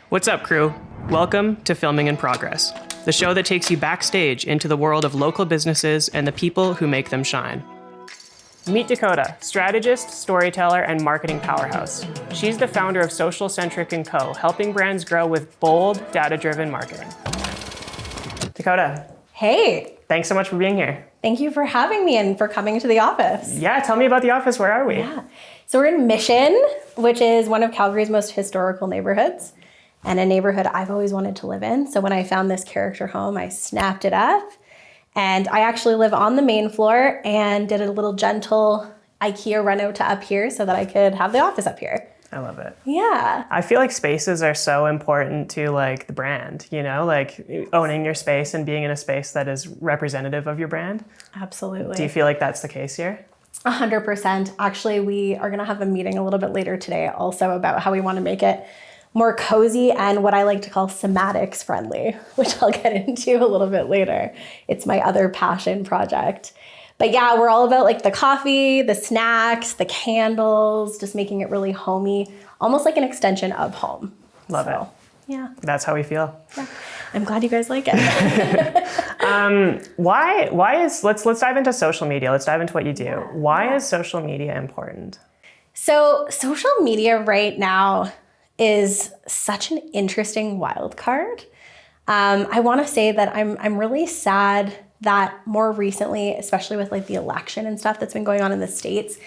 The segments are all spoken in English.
What's up, crew? Welcome to Filming in Progress, the show that takes you backstage into the world of local businesses and the people who make them shine. Meet Dakota, strategist, storyteller, and marketing powerhouse. She's the founder of Social Centric and Co, helping brands grow with bold, data-driven marketing. Dakota. Hey. Thanks so much for being here. Thank you for having me and for coming to the office. Yeah, tell me about the office. Where are we? Yeah. So we're in Mission, which is one of Calgary's most historical neighborhoods and a neighborhood I've always wanted to live in. So when I found this character home, I snapped it up. And I actually live on the main floor and did a little gentle IKEA reno to up here so that I could have the office up here. I love it. Yeah. I feel like spaces are so important to like the brand, you know, like owning your space and being in a space that is representative of your brand. Absolutely. Do you feel like that's the case here? 100%. Actually, we are going to have a meeting a little bit later today also about how we want to make it more cozy and what I like to call somatics friendly, which I'll get into a little bit later. It's my other passion project. But yeah, we're all about like the coffee, the snacks, the candles, just making it really homey, almost like an extension of home. Love it. Yeah. That's how we feel. Yeah. I'm glad you guys like it. Let's dive into social media. Let's dive into what you do. Why is social media important? So social media right now is such an interesting wild card. I want to say that I'm really sad that more recently, especially with like the election and stuff that's been going on in the States,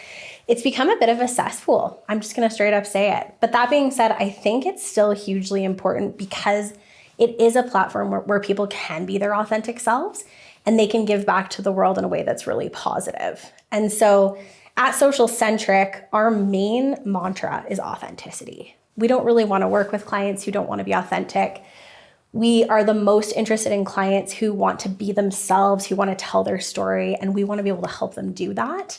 it's become a bit of a cesspool. I'm just going to straight up say it. But that being said, I think it's still hugely important because it is a platform where people can be their authentic selves and they can give back to the world in a way that's really positive. And so at Social Centric, our main mantra is authenticity. We don't really want to work with clients who don't want to be authentic. We are the most interested in clients who want to be themselves, who want to tell their story, and we want to be able to help them do that.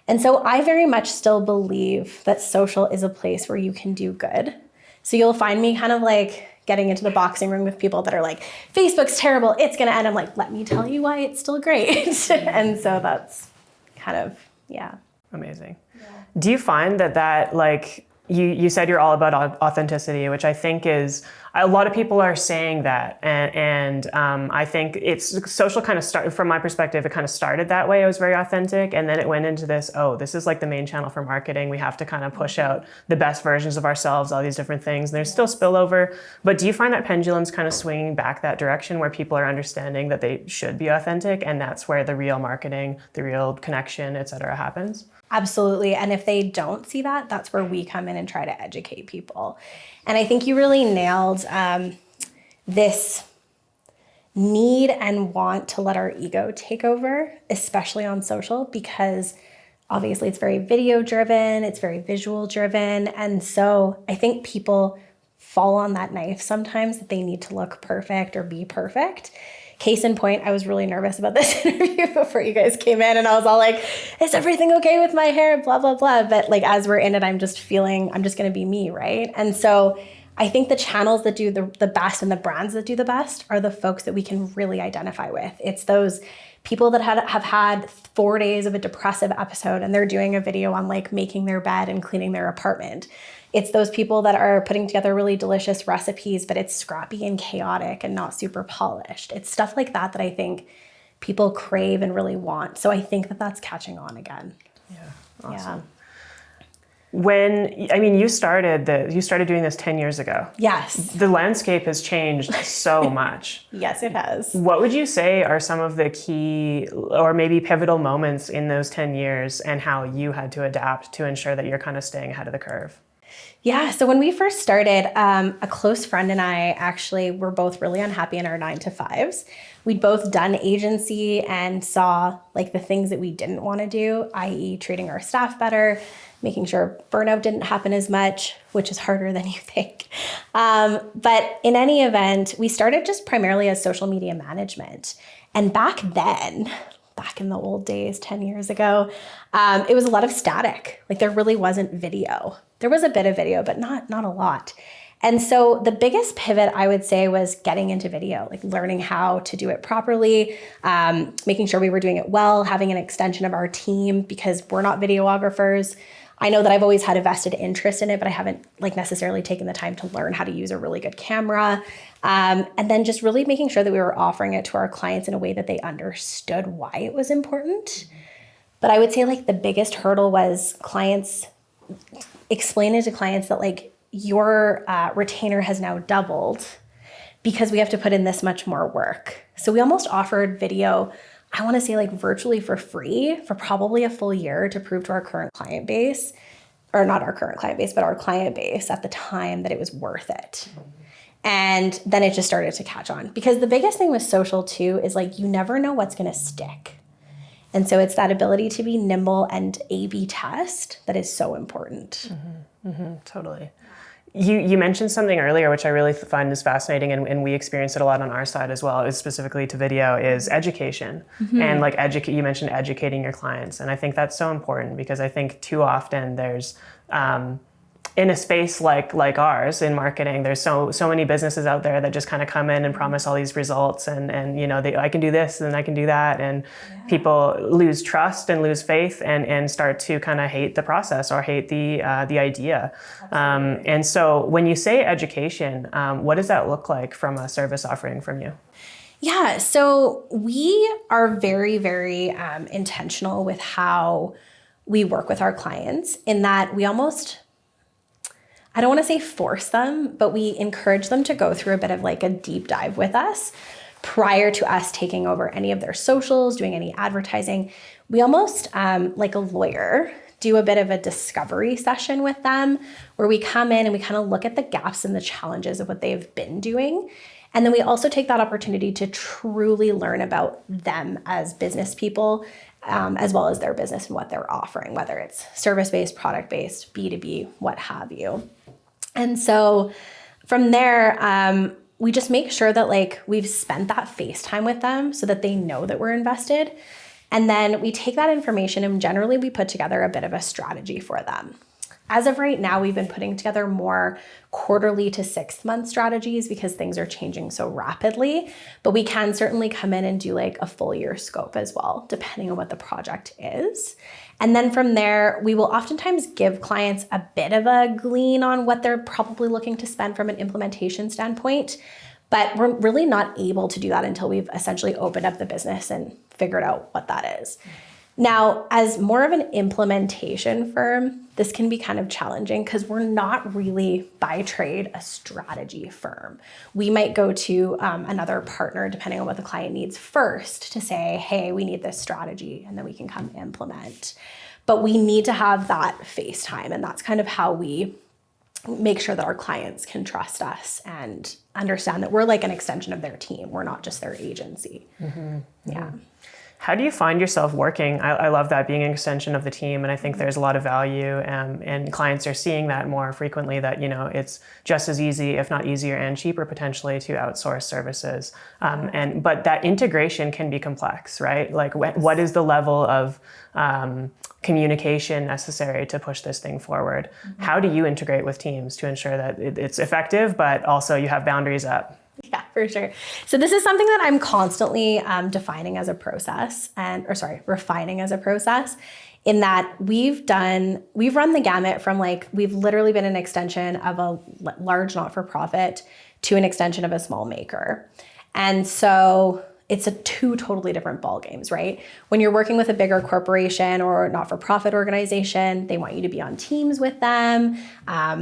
And so I very much still believe that social is a place where you can do good. So you'll find me kind of like getting into the boxing ring with people that are like, Facebook's terrible, it's going to end. I'm like, let me tell you why it's still great. And so that's kind of, yeah. Amazing. Yeah. Do you find that like, you said you're all about authenticity, which I think is, a lot of people are saying that. And I think it's social kind of started, from my perspective, it kind of started that way. It was very authentic. And then it went into this, this is like the main channel for marketing. We have to kind of push out the best versions of ourselves, all these different things. There's still spillover. But do you find that pendulum's kind of swinging back that direction where people are understanding that they should be authentic? And that's where the real marketing, the real connection, et cetera, happens? Absolutely. And if they don't see that, that's where we come in and try to educate people. And I think you really nailed this need and want to let our ego take over, especially on social, because obviously it's very video driven, it's very visual driven. And so I think people fall on that knife sometimes that they need to look perfect or be perfect. Case in point, I was really nervous about this interview before you guys came in, and I was all like, is everything okay with my hair? Blah, blah, blah. But like, as we're in it, I'm just feeling, I'm just going to be me, right? And so I think the channels that do the best and the brands that do the best are the folks that we can really identify with. It's those people that have had 4 days of a depressive episode and they're doing a video on like making their bed and cleaning their apartment. It's those people that are putting together really delicious recipes, but it's scrappy and chaotic and not super polished. It's stuff like that that I think people crave and really want. So I think that that's catching on again. Yeah, awesome. Yeah. You started doing this 10 years ago. Yes. The landscape has changed so much. Yes, it has. What would you say are some of the key or maybe pivotal moments in those 10 years and how you had to adapt to ensure that you're kind of staying ahead of the curve? Yeah, so when we first started, a close friend and I actually were both really unhappy in our 9-to-5s. We'd both done agency and saw like the things that we didn't want to do, i.e. treating our staff better, making sure burnout didn't happen as much, which is harder than you think. But in any event, we started just primarily as social media management. And back then, back in the old days, 10 years ago, it was a lot of static. Like there really wasn't video. There was a bit of video, but not a lot. And so the biggest pivot I would say was getting into video, like learning how to do it properly, making sure we were doing it well, having an extension of our team because we're not videographers. I know that I've always had a vested interest in it, but I haven't like necessarily taken the time to learn how to use a really good camera. And then just really making sure that we were offering it to our clients in a way that they understood why it was important. But I would say like the biggest hurdle was explaining to clients that like your retainer has now doubled because we have to put in this much more work. So we almost offered video, I want to say like virtually for free for probably a full year to prove to our current client base, or not our current client base, but our client base at the time that it was worth it. And then it just started to catch on, because the biggest thing with social too is like you never know what's going to stick. And so it's that ability to be nimble and A/B test that is so important. Totally. You mentioned something earlier, which I really find is fascinating, and we experience it a lot on our side as well, is specifically to video, is education. And like you mentioned educating your clients. And I think that's so important, because I think too often there's, in a space like ours in marketing, there's so many businesses out there that just kind of come in and promise all these results, and you know, I can do this and I can do that, and people lose trust and lose faith and start to kind of hate the process or hate the idea. And so when you say education, what does that look like from a service offering from you? Yeah, so we are very, very intentional with how we work with our clients, in that we almost, I don't want to say force them, but we encourage them to go through a bit of like a deep dive with us prior to us taking over any of their socials, doing any advertising. We almost, like a lawyer, do a bit of a discovery session with them, where we come in and we kind of look at the gaps and the challenges of what they've been doing. And then we also take that opportunity to truly learn about them as business people, as well as their business and what they're offering, whether it's service-based, product-based, B2B, what have you. And so from there, we just make sure that like we've spent that face time with them so that they know that we're invested. And then we take that information and generally we put together a bit of a strategy for them. As of right now, we've been putting together more quarterly to 6-month strategies because things are changing so rapidly, but we can certainly come in and do like a full year scope as well, depending on what the project is. And then from there, we will oftentimes give clients a bit of a glean on what they're probably looking to spend from an implementation standpoint, but we're really not able to do that until we've essentially opened up the business and figured out what that is. Now, as more of an implementation firm, this can be kind of challenging because we're not really by trade a strategy firm. We might go to another partner, depending on what the client needs first, to say, hey, we need this strategy, and then we can come implement. But we need to have that face time, and that's kind of how we make sure that our clients can trust us and understand that we're like an extension of their team. We're not just their agency. Yeah. How do you find yourself working? I love that, being an extension of the team, and I think there's a lot of value, and clients are seeing that more frequently, that, you know, it's just as easy, if not easier and cheaper potentially, to outsource services. But that integration can be complex, right? Like what is the level of communication necessary to push this thing forward? How do you integrate with teams to ensure that it's effective, but also you have boundaries up? Yeah, for sure. So this is something that I'm constantly refining as a process, in that we've run the gamut from like, we've literally been an extension of a large not-for-profit to an extension of a small maker. And so it's two totally different ball games, right? When you're working with a bigger corporation or not-for-profit organization, they want you to be on teams with them.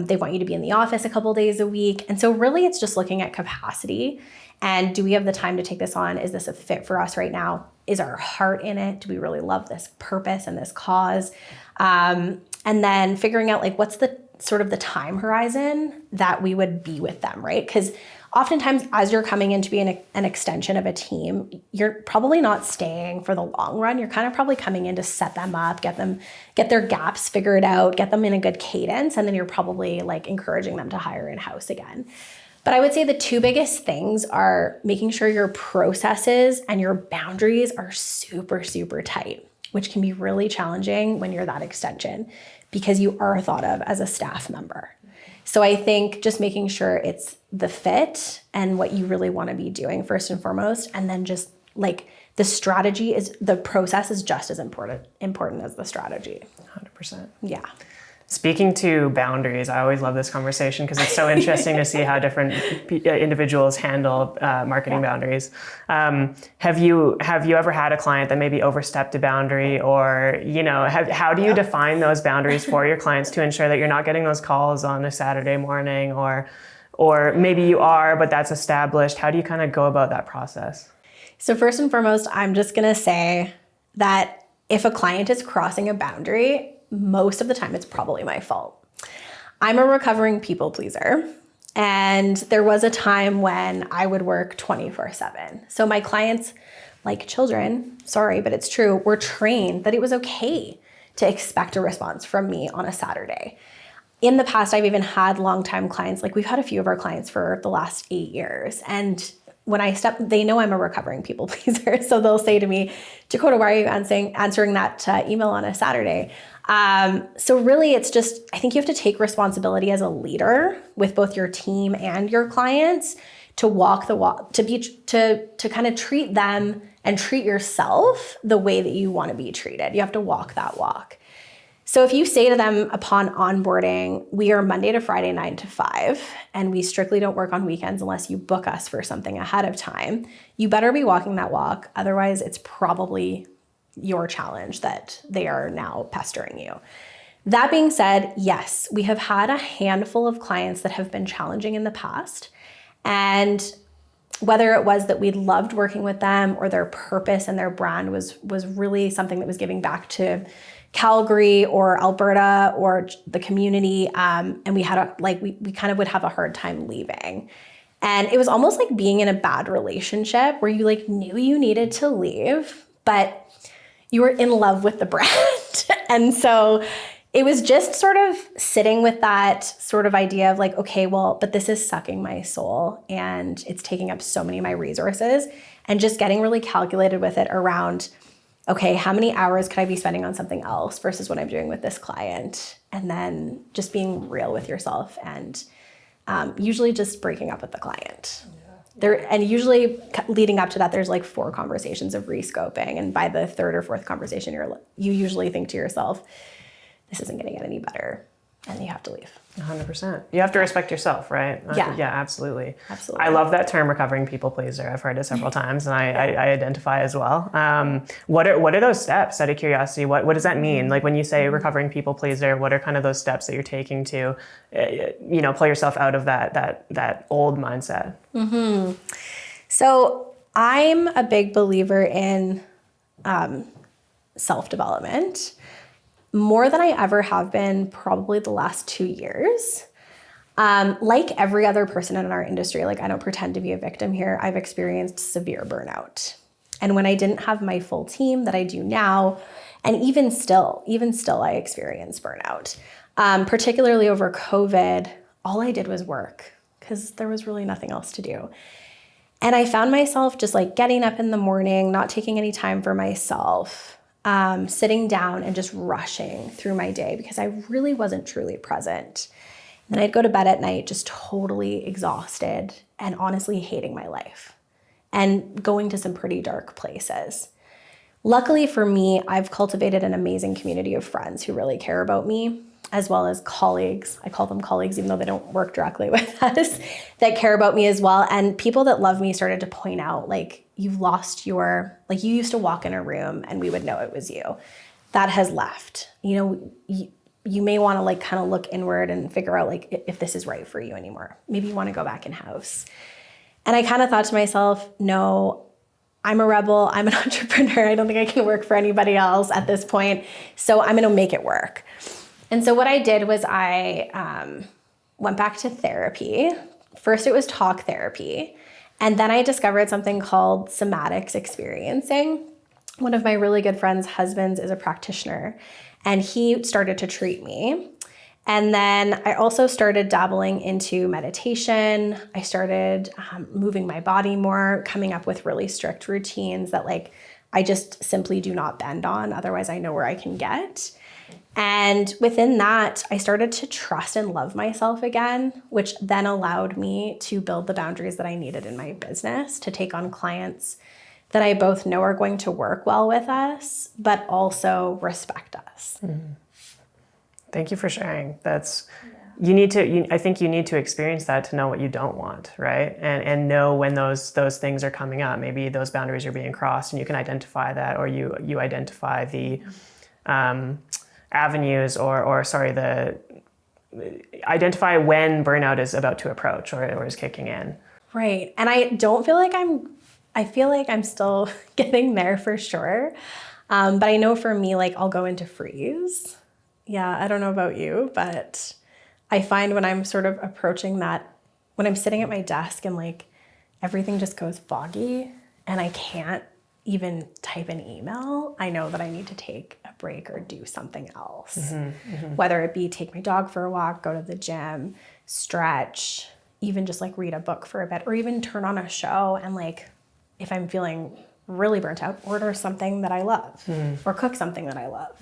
They want you to be in the office a couple of days a week. And so really it's just looking at capacity. And do we have the time to take this on? Is this a fit for us right now? Is our heart in it? Do we really love this purpose and this cause? And then figuring out like, what's the sort of the time horizon that we would be with them, right? Because oftentimes as you're coming in to be an extension of a team, you're probably not staying for the long run. You're kind of probably coming in to set them up, get their gaps figured out, get them in a good cadence, and then you're probably like encouraging them to hire in-house again. But I would say the two biggest things are making sure your processes and your boundaries are super, super tight, which can be really challenging when you're that extension because you are thought of as a staff member. So I think just making sure it's the fit and what you really want to be doing first and foremost, and then just like the process is just as important as the strategy. 100%. Yeah. Speaking to boundaries, I always love this conversation because it's so interesting to see how different individuals handle marketing boundaries. Have you ever had a client that maybe overstepped a boundary, or how do you define those boundaries for your clients to ensure that you're not getting those calls on a Saturday morning, or maybe you are, but that's established? How do you kind of go about that process? So first and foremost, I'm just gonna say that if a client is crossing a boundary, most of the time it's probably my fault. I'm a recovering people pleaser. And there was a time when I would work 24/7. So my clients, like children, sorry, but it's true, were trained that it was okay to expect a response from me on a Saturday. In the past, I've even had longtime clients, like we've had a few of our clients for the last 8 years. And when they know I'm a recovering people pleaser. So they'll say to me, Dakota, why are you answering that email on a Saturday? So really it's just, I think you have to take responsibility as a leader with both your team and your clients to walk the walk, to kind of treat them and treat yourself the way that you want to be treated. You have to walk that walk. So if you say to them upon onboarding, we are Monday to Friday, 9 to 5, and we strictly don't work on weekends unless you book us for something ahead of time, you better be walking that walk. Otherwise, it's probably your challenge that they are now pestering you. That being said, yes, we have had a handful of clients that have been challenging in the past. And whether it was that we loved working with them or their purpose and their brand was really something that was giving back to Calgary or Alberta or the community, and we had we kind of would have a hard time leaving. And it was almost like being in a bad relationship where you knew you needed to leave, but you were in love with the brand. And so it was just sort of sitting with that sort of idea of okay, well, but this is sucking my soul and it's taking up so many of my resources, and just getting really calculated with it around, okay, how many hours could I be spending on something else versus what I'm doing with this client? And then just being real with yourself and usually just breaking up with the client. And usually leading up to that, there's 4 conversations of rescoping. And by the 3rd or 4th conversation, you usually think to yourself, this isn't going to get any better. And you have to leave. 100%. You have to respect yourself, right? Yeah. Yeah, absolutely. Absolutely. I love that term, recovering people pleaser. I've heard it several times, and I identify as well. What are those steps, out of curiosity? What does that mean? When you say recovering people pleaser, what are kind of those steps that you're taking to, pull yourself out of that old mindset? Mm-hmm. So I'm a big believer in self-development. More than I ever have been probably the last 2 years. Like every other person in our industry, I don't pretend to be a victim here, I've experienced severe burnout. And when I didn't have my full team that I do now, and even still I experience burnout, particularly over COVID, all I did was work because there was really nothing else to do. And I found myself just getting up in the morning, not taking any time for myself, sitting down and just rushing through my day because I really wasn't truly present. And then I'd go to bed at night just totally exhausted and honestly hating my life and going to some pretty dark places. Luckily for me, I've cultivated an amazing community of friends who really care about me, as well as colleagues. I call them colleagues even though they don't work directly with us, that care about me as well. And people that love me started to point out, you've lost you used to walk in a room and we would know it was you. That has left. You may want to kind of look inward and figure out if this is right for you anymore. Maybe you want to go back in-house. And I kind of thought to myself, no, I'm a rebel. I'm an entrepreneur. I don't think I can work for anybody else at this point. So I'm going to make it work. And so what I did was I went back to therapy. First, it was talk therapy. And then I discovered something called somatics experiencing. One of my really good friends' husbands is a practitioner, and he started to treat me. And then I also started dabbling into meditation. I started moving my body more, coming up with really strict routines that I just simply do not bend on. Otherwise, I know where I can get. And within that, I started to trust and love myself again, which then allowed me to build the boundaries that I needed in my business to take on clients that I both know are going to work well with us, but also respect us. Mm-hmm. Thank you for sharing. I think you need to experience that to know what you don't want, right? And know when those things are coming up. Maybe those boundaries are being crossed, and you can identify that, or you identify the avenues, identify when burnout is about to approach or is kicking in. Right. And I don't feel like I feel like I'm still getting there for sure. But I know for me, like I'll go into freeze. Yeah, I don't know about you, but I find when I'm sort of approaching that, when I'm sitting at my desk and like everything just goes foggy and I can't even type an email, I know that I need to take a break or do something else. Whether it be take my dog for a walk, go to the gym, stretch, even just like read a book for a bit, or even turn on a show and like, if I'm feeling really burnt out, order something that I love or cook something that I love.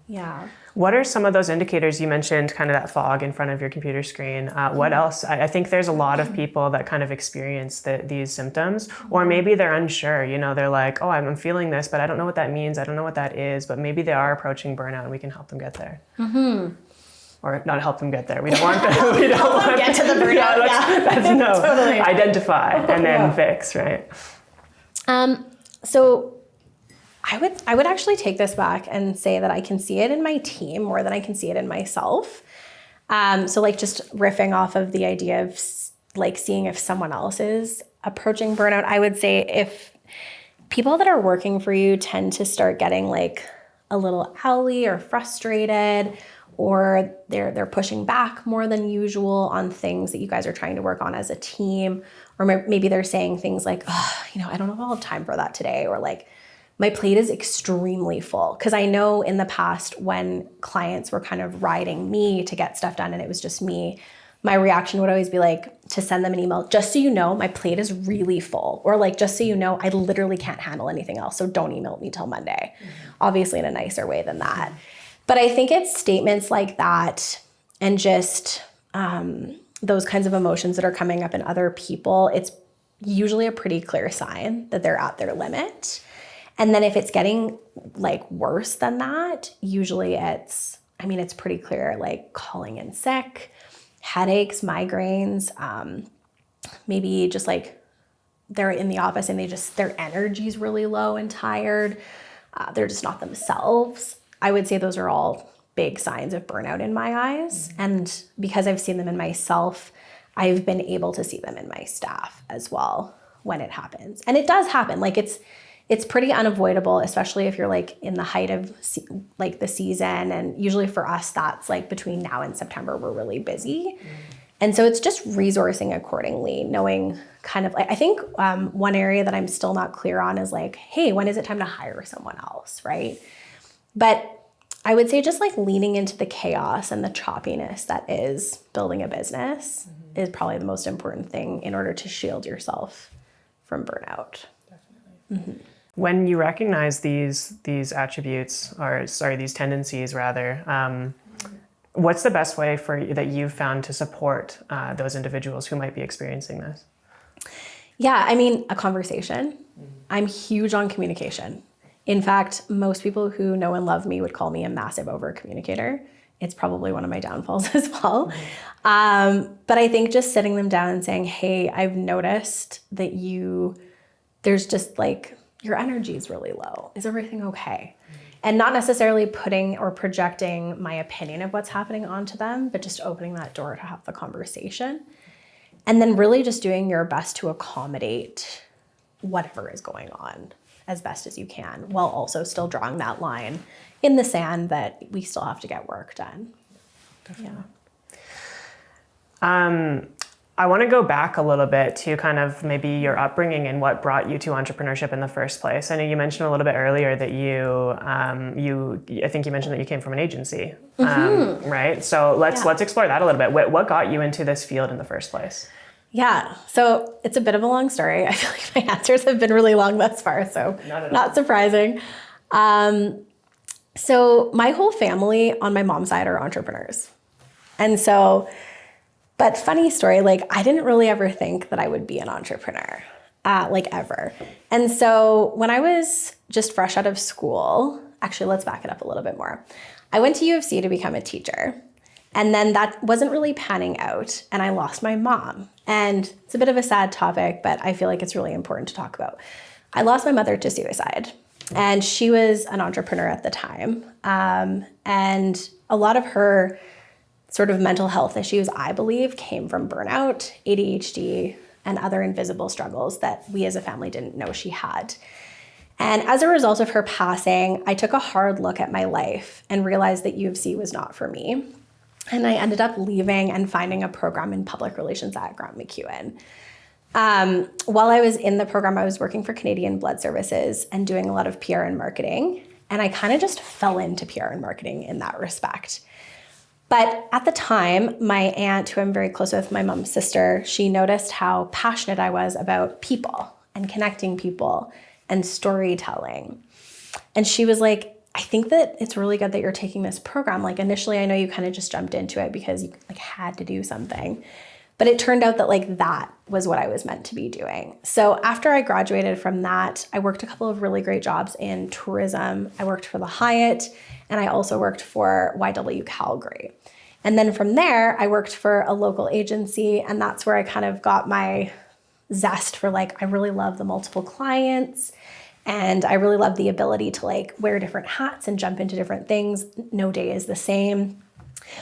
Yeah. What are some of those indicators? You mentioned kind of that fog in front of your computer screen. What else? I think there's a lot of people that kind of experience these symptoms, or maybe they're unsure. You know, they're like, oh, I'm feeling this, but I don't know what that means. I don't know what that is, but maybe they are approaching burnout and we can help them get there. Or not help them get there. We don't want them. We don't want get to the burnout. That's Totally. Identify and then fix, right? So I would actually take this back and say that I can see it in my team more than I can see it in myself. So like just riffing off of the idea of like seeing if someone else is approaching burnout, I would say if people that are working for you tend to start getting like a little owly or frustrated, or they're pushing back more than usual on things that you guys are trying to work on as a team, or maybe they're saying things like, oh, I don't know if I'll have time for that today, or like, my plate is extremely full. Because I know in the past when clients were kind of riding me to get stuff done and it was just me, my reaction would always be like to send them an email, just so you know, my plate is really full. Or like, just so you know, I literally can't handle anything else. So don't email me till Monday. Obviously in a nicer way than that. But I think it's statements like that and just those kinds of emotions that are coming up in other people. It's usually a pretty clear sign that they're at their limit. And then if it's getting like worse than that, usually it's pretty clear, like calling in sick, headaches, migraines, maybe just like they're in the office and their energy's really low and tired. They're just not themselves. I would say those are all big signs of burnout in my eyes. And because I've seen them in myself, I've been able to see them in my staff as well when it happens. And it does happen. Like it's pretty unavoidable, especially if you're like in the height of like the season. And usually for us, that's like between now and September, we're really busy. And so it's just resourcing accordingly, knowing kind of like, I think one area that I'm still not clear on is like, hey, when is it time to hire someone else, right? But I would say just like leaning into the chaos and the choppiness that is building a business is probably the most important thing in order to shield yourself from burnout. Definitely. When you recognize these attributes, these tendencies rather, what's the best way that you've found to support those individuals who might be experiencing this? Yeah, I mean, a conversation. I'm huge on communication. In fact, most people who know and love me would call me a massive over communicator. It's probably one of my downfalls as well. But I think just sitting them down and saying, hey, I've noticed that there's just like, your energy is really low. Is everything okay? And not necessarily putting or projecting my opinion of what's happening onto them, but just opening that door to have the conversation. And then really just doing your best to accommodate whatever is going on as best as you can, while also still drawing that line in the sand that we still have to get work done. Definitely. Yeah. I want to go back a little bit to kind of maybe your upbringing and what brought you to entrepreneurship in the first place. I know you mentioned a little bit earlier that I think you mentioned that you came from an agency, right? So let's explore that a little bit. What got you into this field in the first place? Yeah, so it's a bit of a long story. I feel like my answers have been really long thus far, so not surprising. So my whole family on my mom's side are entrepreneurs. And so, but funny story, like I didn't really ever think that I would be an entrepreneur, like ever. And so when I was just fresh out of school, actually, let's back it up a little bit more. I went to U of C to become a teacher. And then that wasn't really panning out. And I lost my mom. And it's a bit of a sad topic, but I feel like it's really important to talk about. I lost my mother to suicide. And she was an entrepreneur at the time. And a lot of her sort of mental health issues, I believe, came from burnout, ADHD, and other invisible struggles that we as a family didn't know she had. And as a result of her passing, I took a hard look at my life and realized that U of C was not for me. And I ended up leaving and finding a program in public relations at Grant MacEwan. While I was in the program, I was working for Canadian Blood Services and doing a lot of PR and marketing. And I kind of just fell into PR and marketing in that respect. But at the time, my aunt, who I'm very close with, my mom's sister, she noticed how passionate I was about people and connecting people and storytelling. And she was like, I think that it's really good that you're taking this program. Like initially, I know you kind of just jumped into it because you like had to do something. But it turned out that like that was what I was meant to be doing. So after I graduated from that, I worked a couple of really great jobs in tourism. I worked for the Hyatt, and I also worked for YW Calgary. And then from there, I worked for a local agency, and that's where I kind of got my zest for like, I really love the multiple clients, and I really love the ability to like wear different hats and jump into different things. No day is the same.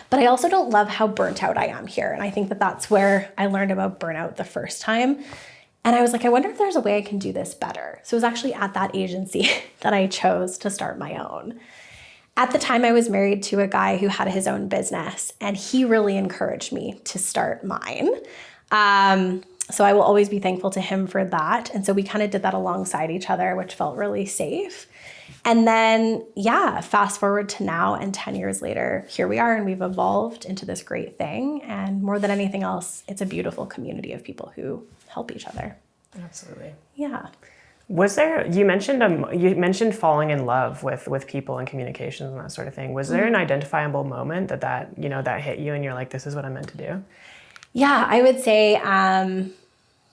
But I also don't love how burnt out I am here. And I think that that's where I learned about burnout the first time. And I was like, I wonder if there's a way I can do this better. So it was actually at that agency that I chose to start my own. At the time, I was married to a guy who had his own business, and he really encouraged me to start mine. So I will always be thankful to him for that. And so we kind of did that alongside each other, which felt really safe. And then, yeah, fast forward to now, and 10 years later, here we are, and we've evolved into this great thing. And more than anything else, it's a beautiful community of people who help each other. Absolutely. Yeah. Was there, you mentioned falling in love with people and communications and that sort of thing. Was there an identifiable moment that hit you and you're like, this is what I'm meant to do? Yeah, I would say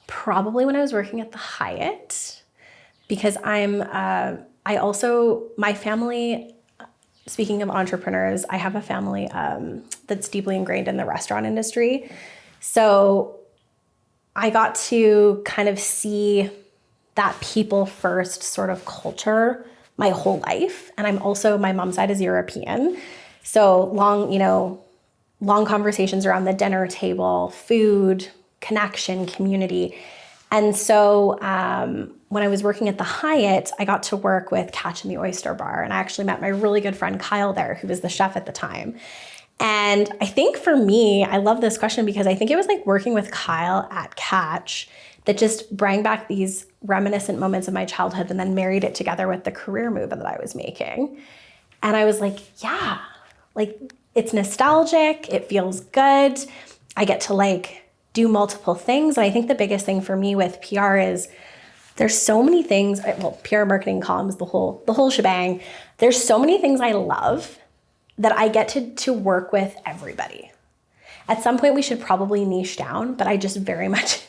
probably when I was working at the Hyatt, because my family, speaking of entrepreneurs, I have a family that's deeply ingrained in the restaurant industry. So I got to kind of see that people first sort of culture my whole life. And my mom's side is European. So long conversations around the dinner table, food, connection, community. And so when I was working at the Hyatt, I got to work with Catch in the Oyster Bar. And I actually met my really good friend Kyle there, who was the chef at the time. And I think for me, I love this question because I think it was like working with Kyle at Catch that just brought back these reminiscent moments of my childhood and then married it together with the career move that I was making. And I was like, yeah, like it's nostalgic. It feels good. I get to like do multiple things. And I think the biggest thing for me with PR is there's so many things, well, PR, marketing, comms, the whole shebang. There's so many things I love that I get to work with everybody. At some point we should probably niche down, but I just very much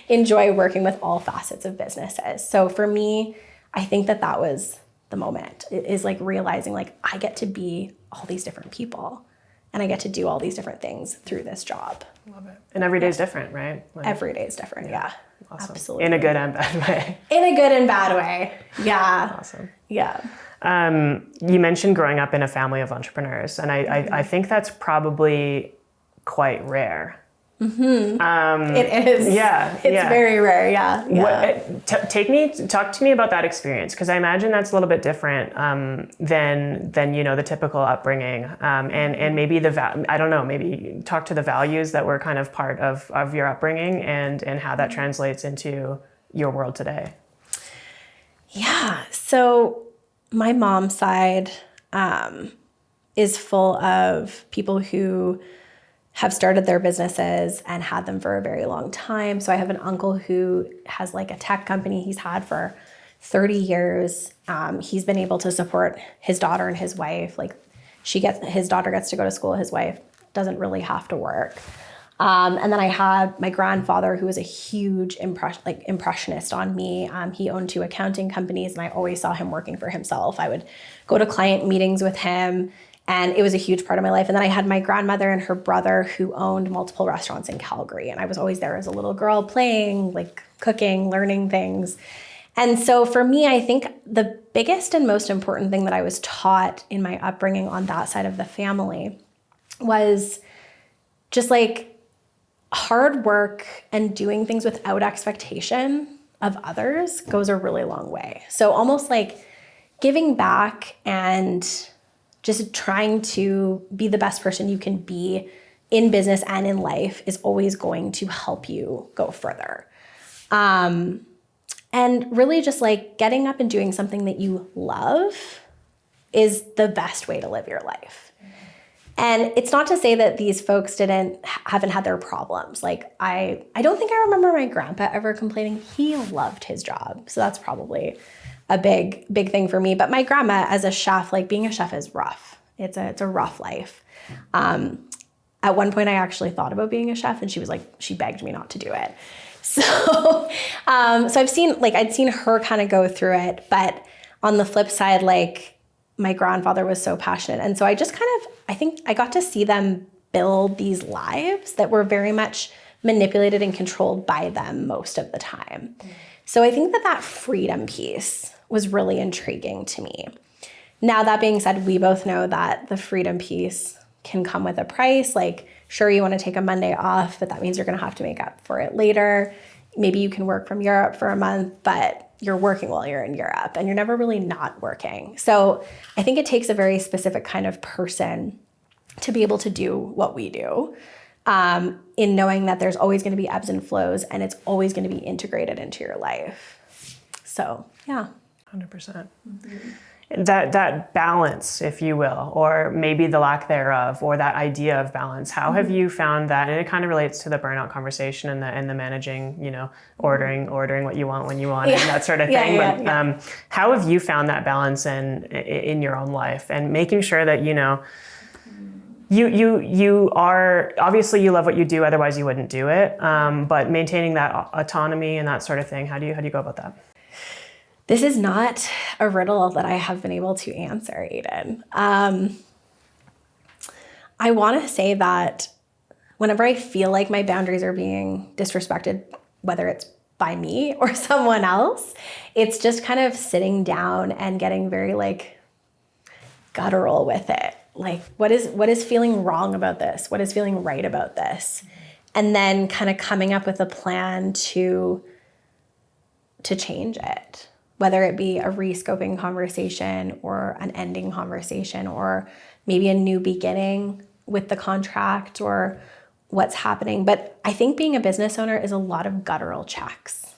enjoy working with all facets of businesses. So for me, I think that was the moment. It is like realizing like I get to be all these different people and I get to do all these different things through this job. Love it. And every day is different, right? Like, every day is different, yeah. Awesome. Absolutely. In a good and bad way. In a good and bad way, yeah. Awesome. Yeah. You mentioned growing up in a family of entrepreneurs, and I think that's probably quite rare. Mm-hmm. It is. Yeah. It's very rare. Yeah. Talk to me about that experience, because I imagine that's a little bit different than the typical upbringing, and maybe I don't know, maybe talk to the values that were kind of part of your upbringing and how that translates into your world today. Yeah. So my mom's side is full of people who have started their businesses and had them for a very long time. So I have an uncle who has like a tech company he's had for 30 years. He's been able to support his daughter and his wife. Like his daughter gets to go to school. His wife doesn't really have to work. And then I had my grandfather, who was a huge impressionist on me. He owned 2 accounting companies, and I always saw him working for himself. I would go to client meetings with him, And it was a huge part of my life. And then I had my grandmother and her brother who owned multiple restaurants in Calgary. And I was always there as a little girl playing, like cooking, learning things. And so for me, I think the biggest and most important thing that I was taught in my upbringing on that side of the family was just like hard work and doing things without expectation of others goes a really long way. So almost like giving back and just trying to be the best person you can be in business and in life is always going to help you go further. And really just like getting up and doing something that you love is the best way to live your life. And it's not to say that these folks haven't had their problems. Like I don't think I remember my grandpa ever complaining. He loved his job. So that's probably a big thing for me. But my grandma as a chef, like being a chef is rough. It's a rough life. At one point I actually thought about being a chef and she begged me not to do it. So I'd seen her kind of go through it, but on the flip side, like my grandfather was so passionate. And so I think I got to see them build these lives that were very much manipulated and controlled by them most of the time. So I think that freedom piece was really intriguing to me. Now, that being said, we both know that the freedom piece can come with a price. Like, sure, you want to take a Monday off, but that means you're going to have to make up for it later. Maybe you can work from Europe for a month, but you're working while you're in Europe and you're never really not working. So I think it takes a very specific kind of person to be able to do what we do, in knowing that there's always going to be ebbs and flows and it's always going to be integrated into your life. So, yeah. 100%. That balance, if you will, or maybe the lack thereof, or that idea of balance. How have you found that? And it kind of relates to the burnout conversation and the managing, ordering what you want when you want and that sort of thing. But how have you found that balance in your own life and making sure that, you are, obviously you love what you do, otherwise you wouldn't do it. But maintaining that autonomy and that sort of thing, how do you go about that? This is not a riddle that I have been able to answer, Aiden. I want to say that whenever I feel like my boundaries are being disrespected, whether it's by me or someone else, it's just kind of sitting down and getting very like guttural with it. Like, what is feeling wrong about this? What is feeling right about this? And then kind of coming up with a plan to change it. Whether it be a rescoping conversation or an ending conversation or maybe a new beginning with the contract or what's happening. But I think being a business owner is a lot of guttural checks.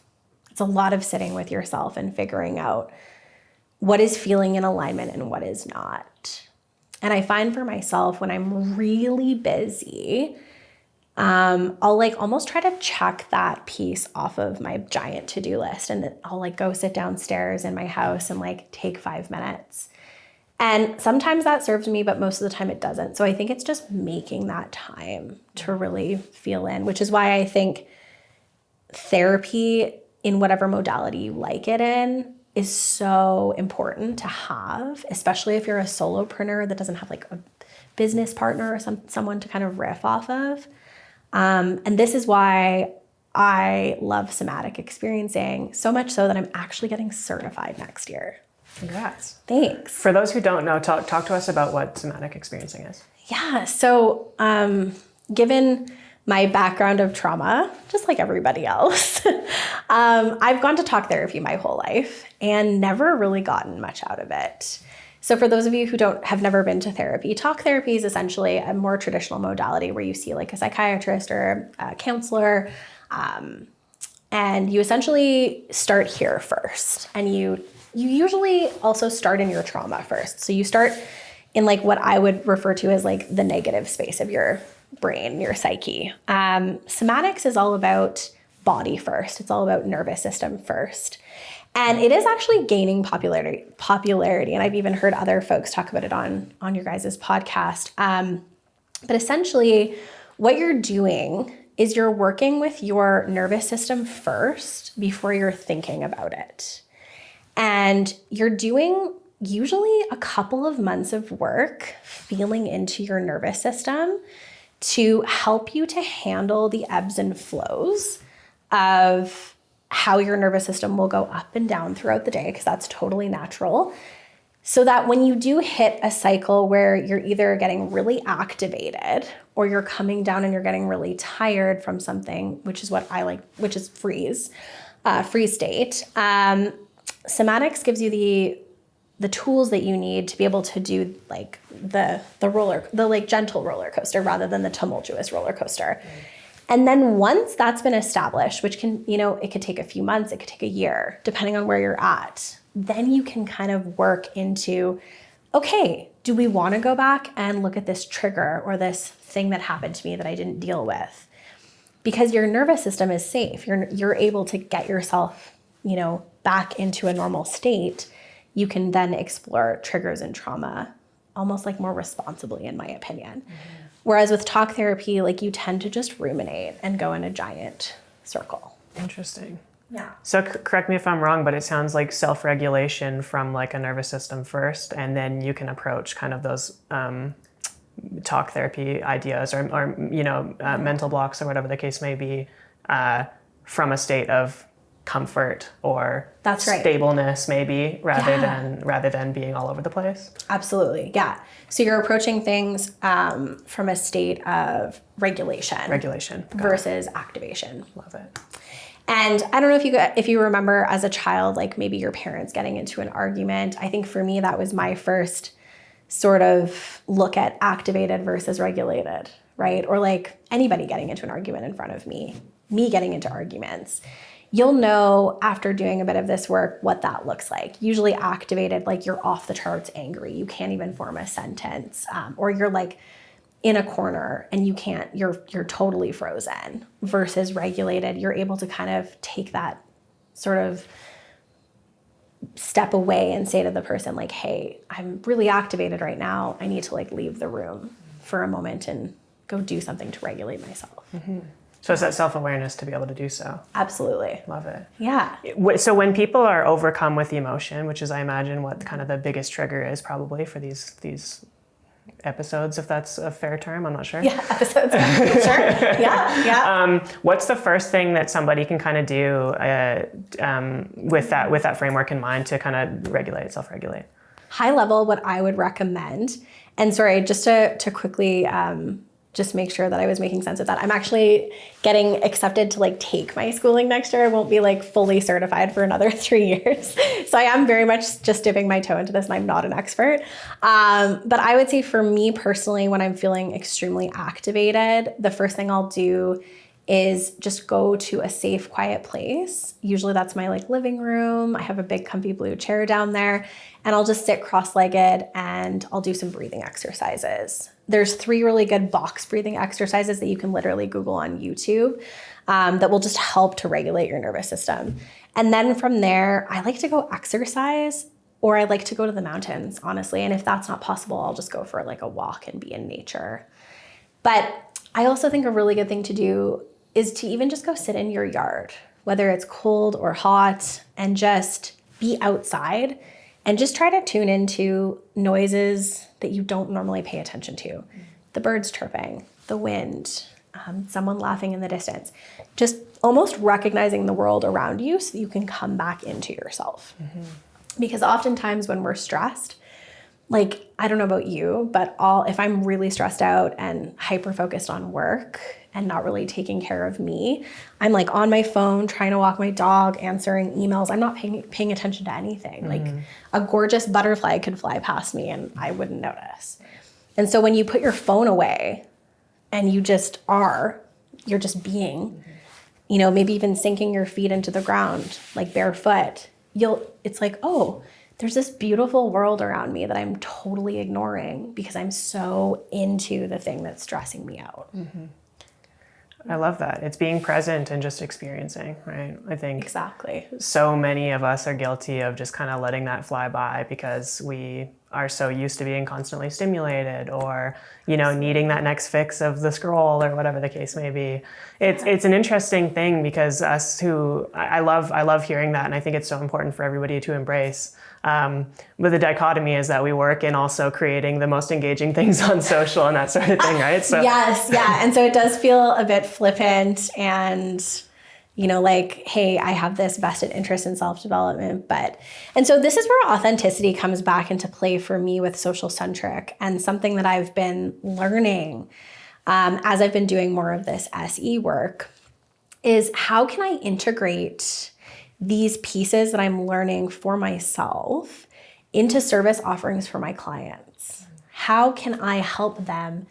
It's a lot of sitting with yourself and figuring out what is feeling in alignment and what is not. And I find for myself when I'm really busy, I'll like almost try to check that piece off of my giant to-do list. And I'll like go sit downstairs in my house and like take 5 minutes. And sometimes that serves me, but most of the time it doesn't. So I think it's just making that time to really feel in, which is why I think therapy in whatever modality you like it in is so important to have, especially if you're a solopreneur that doesn't have like a business partner or someone to kind of riff off of. And this is why I love somatic experiencing, so much so that I'm actually getting certified next year. Congrats. Thanks. For those who don't know, talk to us about what somatic experiencing is. Yeah. So, given my background of trauma, just like everybody else, I've gone to talk therapy my whole life and never really gotten much out of it. So for those of you who have never been to therapy, talk therapy is essentially a more traditional modality where you see like a psychiatrist or a counselor, and you essentially start here first. And you usually also start in your trauma first. So you start in like what I would refer to as like the negative space of your brain, your psyche. Somatics is all about body first. It's all about nervous system first. And it is actually gaining popularity. And I've even heard other folks talk about it on your guys' podcast. But essentially what you're doing is you're working with your nervous system first before you're thinking about it. And you're doing usually a couple of months of work feeling into your nervous system to help you to handle the ebbs and flows of how your nervous system will go up and down throughout the day, because that's totally natural. So that when you do hit a cycle where you're either getting really activated or you're coming down and you're getting really tired from something, which is what I like, which is freeze state. Somatics gives you the tools that you need to be able to do like the like gentle roller coaster rather than the tumultuous roller coaster. And then once that's been established, which can, it could take a few months, it could take a year, depending on where you're at, then you can kind of work into, okay, do we want to go back and look at this trigger or this thing that happened to me that I didn't deal with? Because your nervous system is safe. You're able to get yourself, back into a normal state. You can then explore triggers and trauma almost like more responsibly, in my opinion. Mm-hmm. Whereas with talk therapy, like you tend to just ruminate and go in a giant circle. Interesting. Yeah. So correct me if I'm wrong, but it sounds like self-regulation from like a nervous system first, and then you can approach kind of those talk therapy ideas or mental blocks or whatever the case may be from a state of comfort or that's right. stableness maybe rather than being all over the place. Absolutely. Yeah. So you're approaching things from a state of regulation versus activation. Love it. And I don't know if you remember as a child, like maybe your parents getting into an argument. I think for me, that was my first sort of look at activated versus regulated, right? Or like anybody getting into an argument in front of me getting into arguments. You'll know after doing a bit of this work what that looks like. Usually activated, like you're off the charts angry. You can't even form a sentence, or you're like in a corner and you're totally frozen. Versus regulated, you're able to kind of take that sort of step away and say to the person like, hey, I'm really activated right now. I need to like leave the room for a moment and go do something to regulate myself. Mm-hmm. So it's that self-awareness to be able to do so. Absolutely. Love it. Yeah. So when people are overcome with emotion, which is I imagine what kind of the biggest trigger is probably for these episodes, if that's a fair term, I'm not sure. Yeah, episodes. Sure. Yeah. What's the first thing that somebody can kind of do with that framework in mind to kind of self-regulate? High level, what I would recommend, and sorry, just to quickly just make sure that I was making sense of that. I'm actually getting accepted to like take my schooling next year. I won't be like fully certified for another 3 years. So I am very much just dipping my toe into this and I'm not an expert. But I would say for me personally, when I'm feeling extremely activated, the first thing I'll do is just go to a safe, quiet place. Usually that's my like living room. I have a big comfy blue chair down there and I'll just sit cross-legged and I'll do some breathing exercises. There's 3 really good box breathing exercises that you can literally Google on YouTube that will just help to regulate your nervous system. And then from there, I like to go exercise or I like to go to the mountains, honestly. And if that's not possible, I'll just go for like a walk and be in nature. But I also think a really good thing to do is to even just go sit in your yard, whether it's cold or hot, and just be outside and just try to tune into noises that you don't normally pay attention to. The birds chirping, the wind, someone laughing in the distance. Just almost recognizing the world around you so that you can come back into yourself. Mm-hmm. Because oftentimes when we're stressed, like, I don't know about you, but if I'm really stressed out and hyper-focused on work and not really taking care of me, I'm like on my phone, trying to walk my dog, answering emails. I'm not paying attention to anything. Mm-hmm. Like a gorgeous butterfly could fly past me and I wouldn't notice. And so when you put your phone away and you're just being, maybe even sinking your feet into the ground, like barefoot, it's like, oh, there's this beautiful world around me that I'm totally ignoring because I'm so into the thing that's stressing me out. Mm-hmm. I love that. It's being present and just experiencing, right? I think exactly. So many of us are guilty of just kind of letting that fly by because we are so used to being constantly stimulated, or needing that next fix of the scroll, or whatever the case may be. It's an interesting thing, because I love hearing that, and I think it's so important for everybody to embrace. But the dichotomy is that we work in also creating the most engaging things on social and that sort of thing, right? So yes, yeah, and so it does feel a bit flippant, and like, hey, I have this vested interest in self-development, and so this is where authenticity comes back into play for me with Social Centric, and something that I've been learning as I've been doing more of this SE work is, how can I integrate these pieces that I'm learning for myself into service offerings for my clients? How can I help them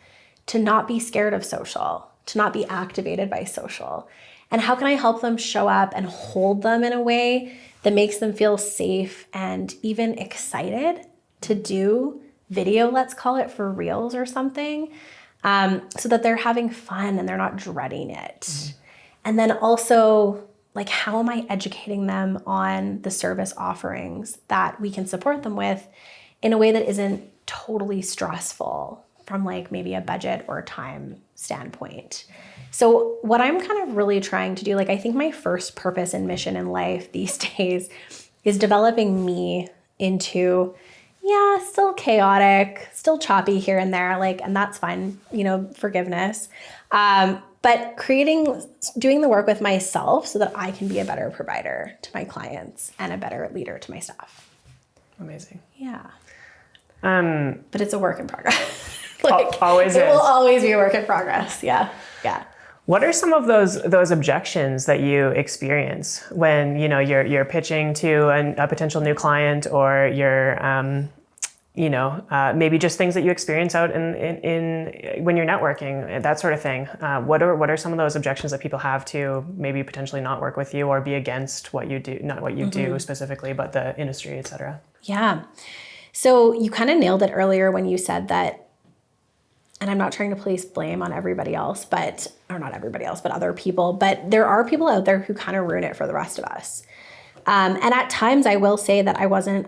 to not be scared of social, to not be activated by social? And how can I help them show up and hold them in a way that makes them feel safe and even excited to do video, let's call it, for reels or something, so that they're having fun and they're not dreading it. Mm-hmm. And then also, like, how am I educating them on the service offerings that we can support them with in a way that isn't totally stressful from like maybe a budget or time standpoint? So what I'm kind of really trying to do, like, I think my first purpose and mission in life these days is developing me into, still chaotic, still choppy here and there, like, and that's fine, forgiveness. But doing the work with myself so that I can be a better provider to my clients and a better leader to my staff. Amazing. Yeah. But it's a work in progress. Always it will always be a work in progress. Yeah. Yeah. What are some of those objections that you experience when you're pitching to a potential new client, or you're maybe just things that you experience out in when you're networking, that sort of thing? What are some of those objections that people have to maybe potentially not work with you, or be against what you do, not what you do specifically, but the industry, et cetera? Yeah. So you kind of nailed it earlier when you said that, and I'm not trying to place blame on everybody else, or not everybody else, but other people, but there are people out there who kind of ruin it for the rest of us. And at times I will say that I wasn't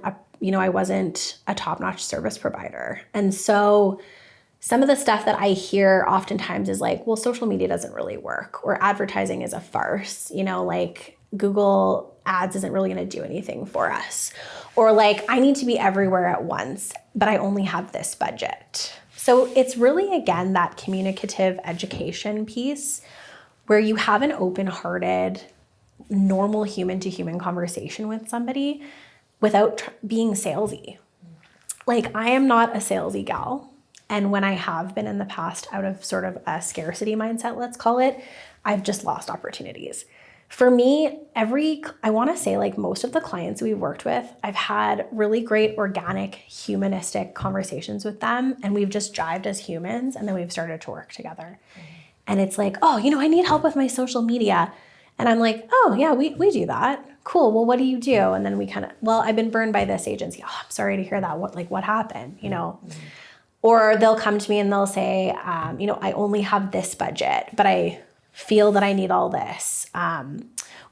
a top-notch service provider. And so some of the stuff that I hear oftentimes is like, well, social media doesn't really work, or advertising is a farce, like Google ads isn't really going to do anything for us, or like, I need to be everywhere at once, but I only have this budget. So it's really, again, that communicative education piece where you have an open-hearted, normal human-to-human conversation with somebody without being salesy. Like, I am not a salesy gal. And when I have been in the past out of sort of a scarcity mindset, let's call it, I've just lost opportunities. For me, I want to say, like, most of the clients we've worked with, I've had really great organic humanistic conversations with them, and we've just jived as humans, and then we've started to work together. Mm-hmm. And it's like, oh, I need help with my social media. And I'm like, oh yeah, we do that. Cool. Well, what do you do? And then we I've been burned by this agency. Oh, I'm sorry to hear that. What happened? Mm-hmm. Or they'll come to me and they'll say, I only have this budget, but I feel that I need all this.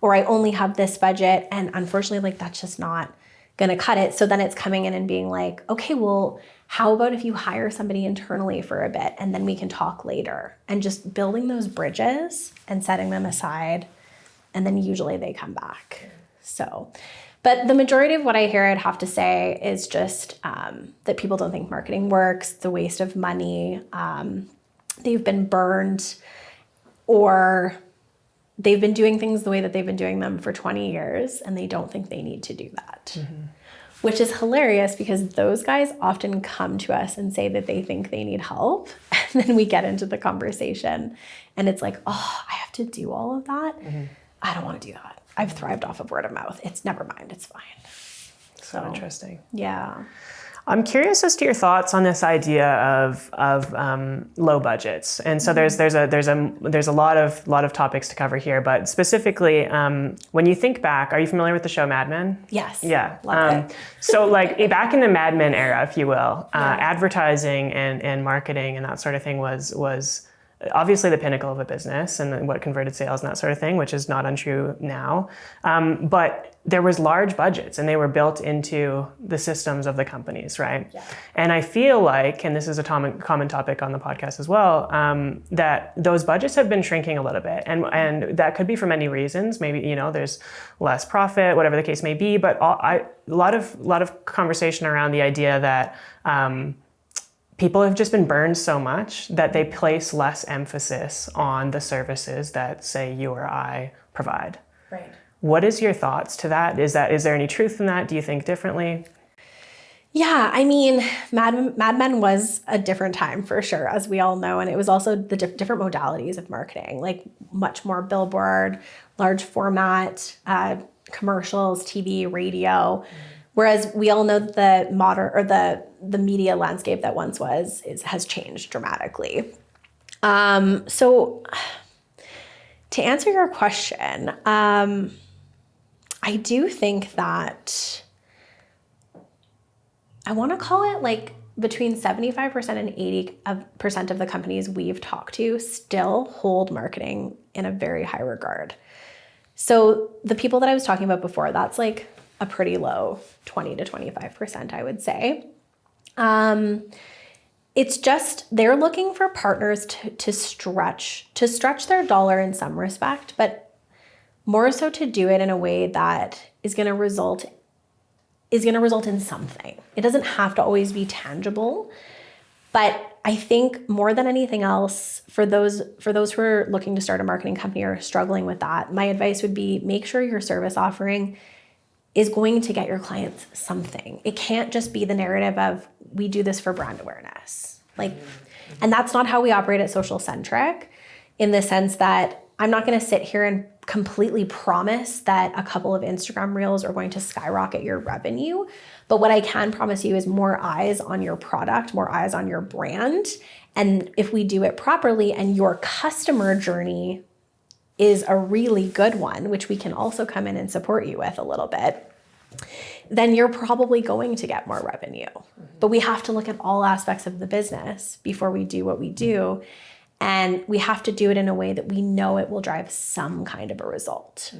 Or I only have this budget, and unfortunately, like, that's just not going to cut it. So then it's coming in and being like, okay, well, how about if you hire somebody internally for a bit and then we can talk later, and just building those bridges and setting them aside. And then usually they come back. So, but the majority of what I hear, I'd have to say, is just that people don't think marketing works, the waste of money, they've been burned, or they've been doing things the way that they've been doing them for 20 years, and they don't think they need to do that. Mm-hmm. Which is hilarious, because those guys often come to us and say that they think they need help. And then we get into the conversation and it's like, oh, I have to do all of that? Mm-hmm. I don't want to do that. I've thrived off of word of mouth. It's never mind. It's fine. So interesting. Yeah. I'm curious as to your thoughts on this idea of low budgets, and so there's a lot of topics to cover here, but specifically when you think back, are you familiar with the show Mad Men? Yes. Yeah. Love it. So like back in the Mad Men era, if you will, advertising and marketing and that sort of thing was obviously the pinnacle of a business and what converted sales and that sort of thing, which is not untrue now. But there was large budgets and they were built into the systems of the companies, right? Yeah. And I feel like, and this is a common topic on the podcast as well, that those budgets have been shrinking a little bit. And that could be for many reasons. Maybe, there's less profit, whatever the case may be, but a lot of conversation around the idea that people have just been burned so much that they place less emphasis on the services that, say, you or I provide. Right. What is your thoughts to that? Is there any truth in that? Do you think differently? Yeah, I mean, Mad Men was a different time for sure, as we all know. And it was also the different modalities of marketing, like much more billboard, large format, commercials, TV, radio. Whereas we all know that the media landscape that once has changed dramatically. So to answer your question, I do think that I want to call it like between 75% and 80% of the companies we've talked to still hold marketing in a very high regard. So the people that I was talking about before, that's like a pretty low 20 to 25%, I would say. It's just they're looking for partners to stretch their dollar in some respect, but more so to do it in a way that is going to result in something. It doesn't have to always be tangible, but I think more than anything else, for those who are looking to start a marketing company or struggling with that, my advice would be make sure your service offering is going to get your clients something. It can't just be the narrative of we do this for brand awareness. And that's not how we operate at Social Centric, in the sense that I'm not going to sit here and completely promise that a couple of Instagram reels are going to skyrocket your revenue. But what I can promise you is more eyes on your product, more eyes on your brand. And if we do it properly and your customer journey is a really good one, which we can also come in and support you with a little bit, then you're probably going to get more revenue. But we have to look at all aspects of the business before we do what we do. And we have to do it in a way that we know it will drive some kind of a result.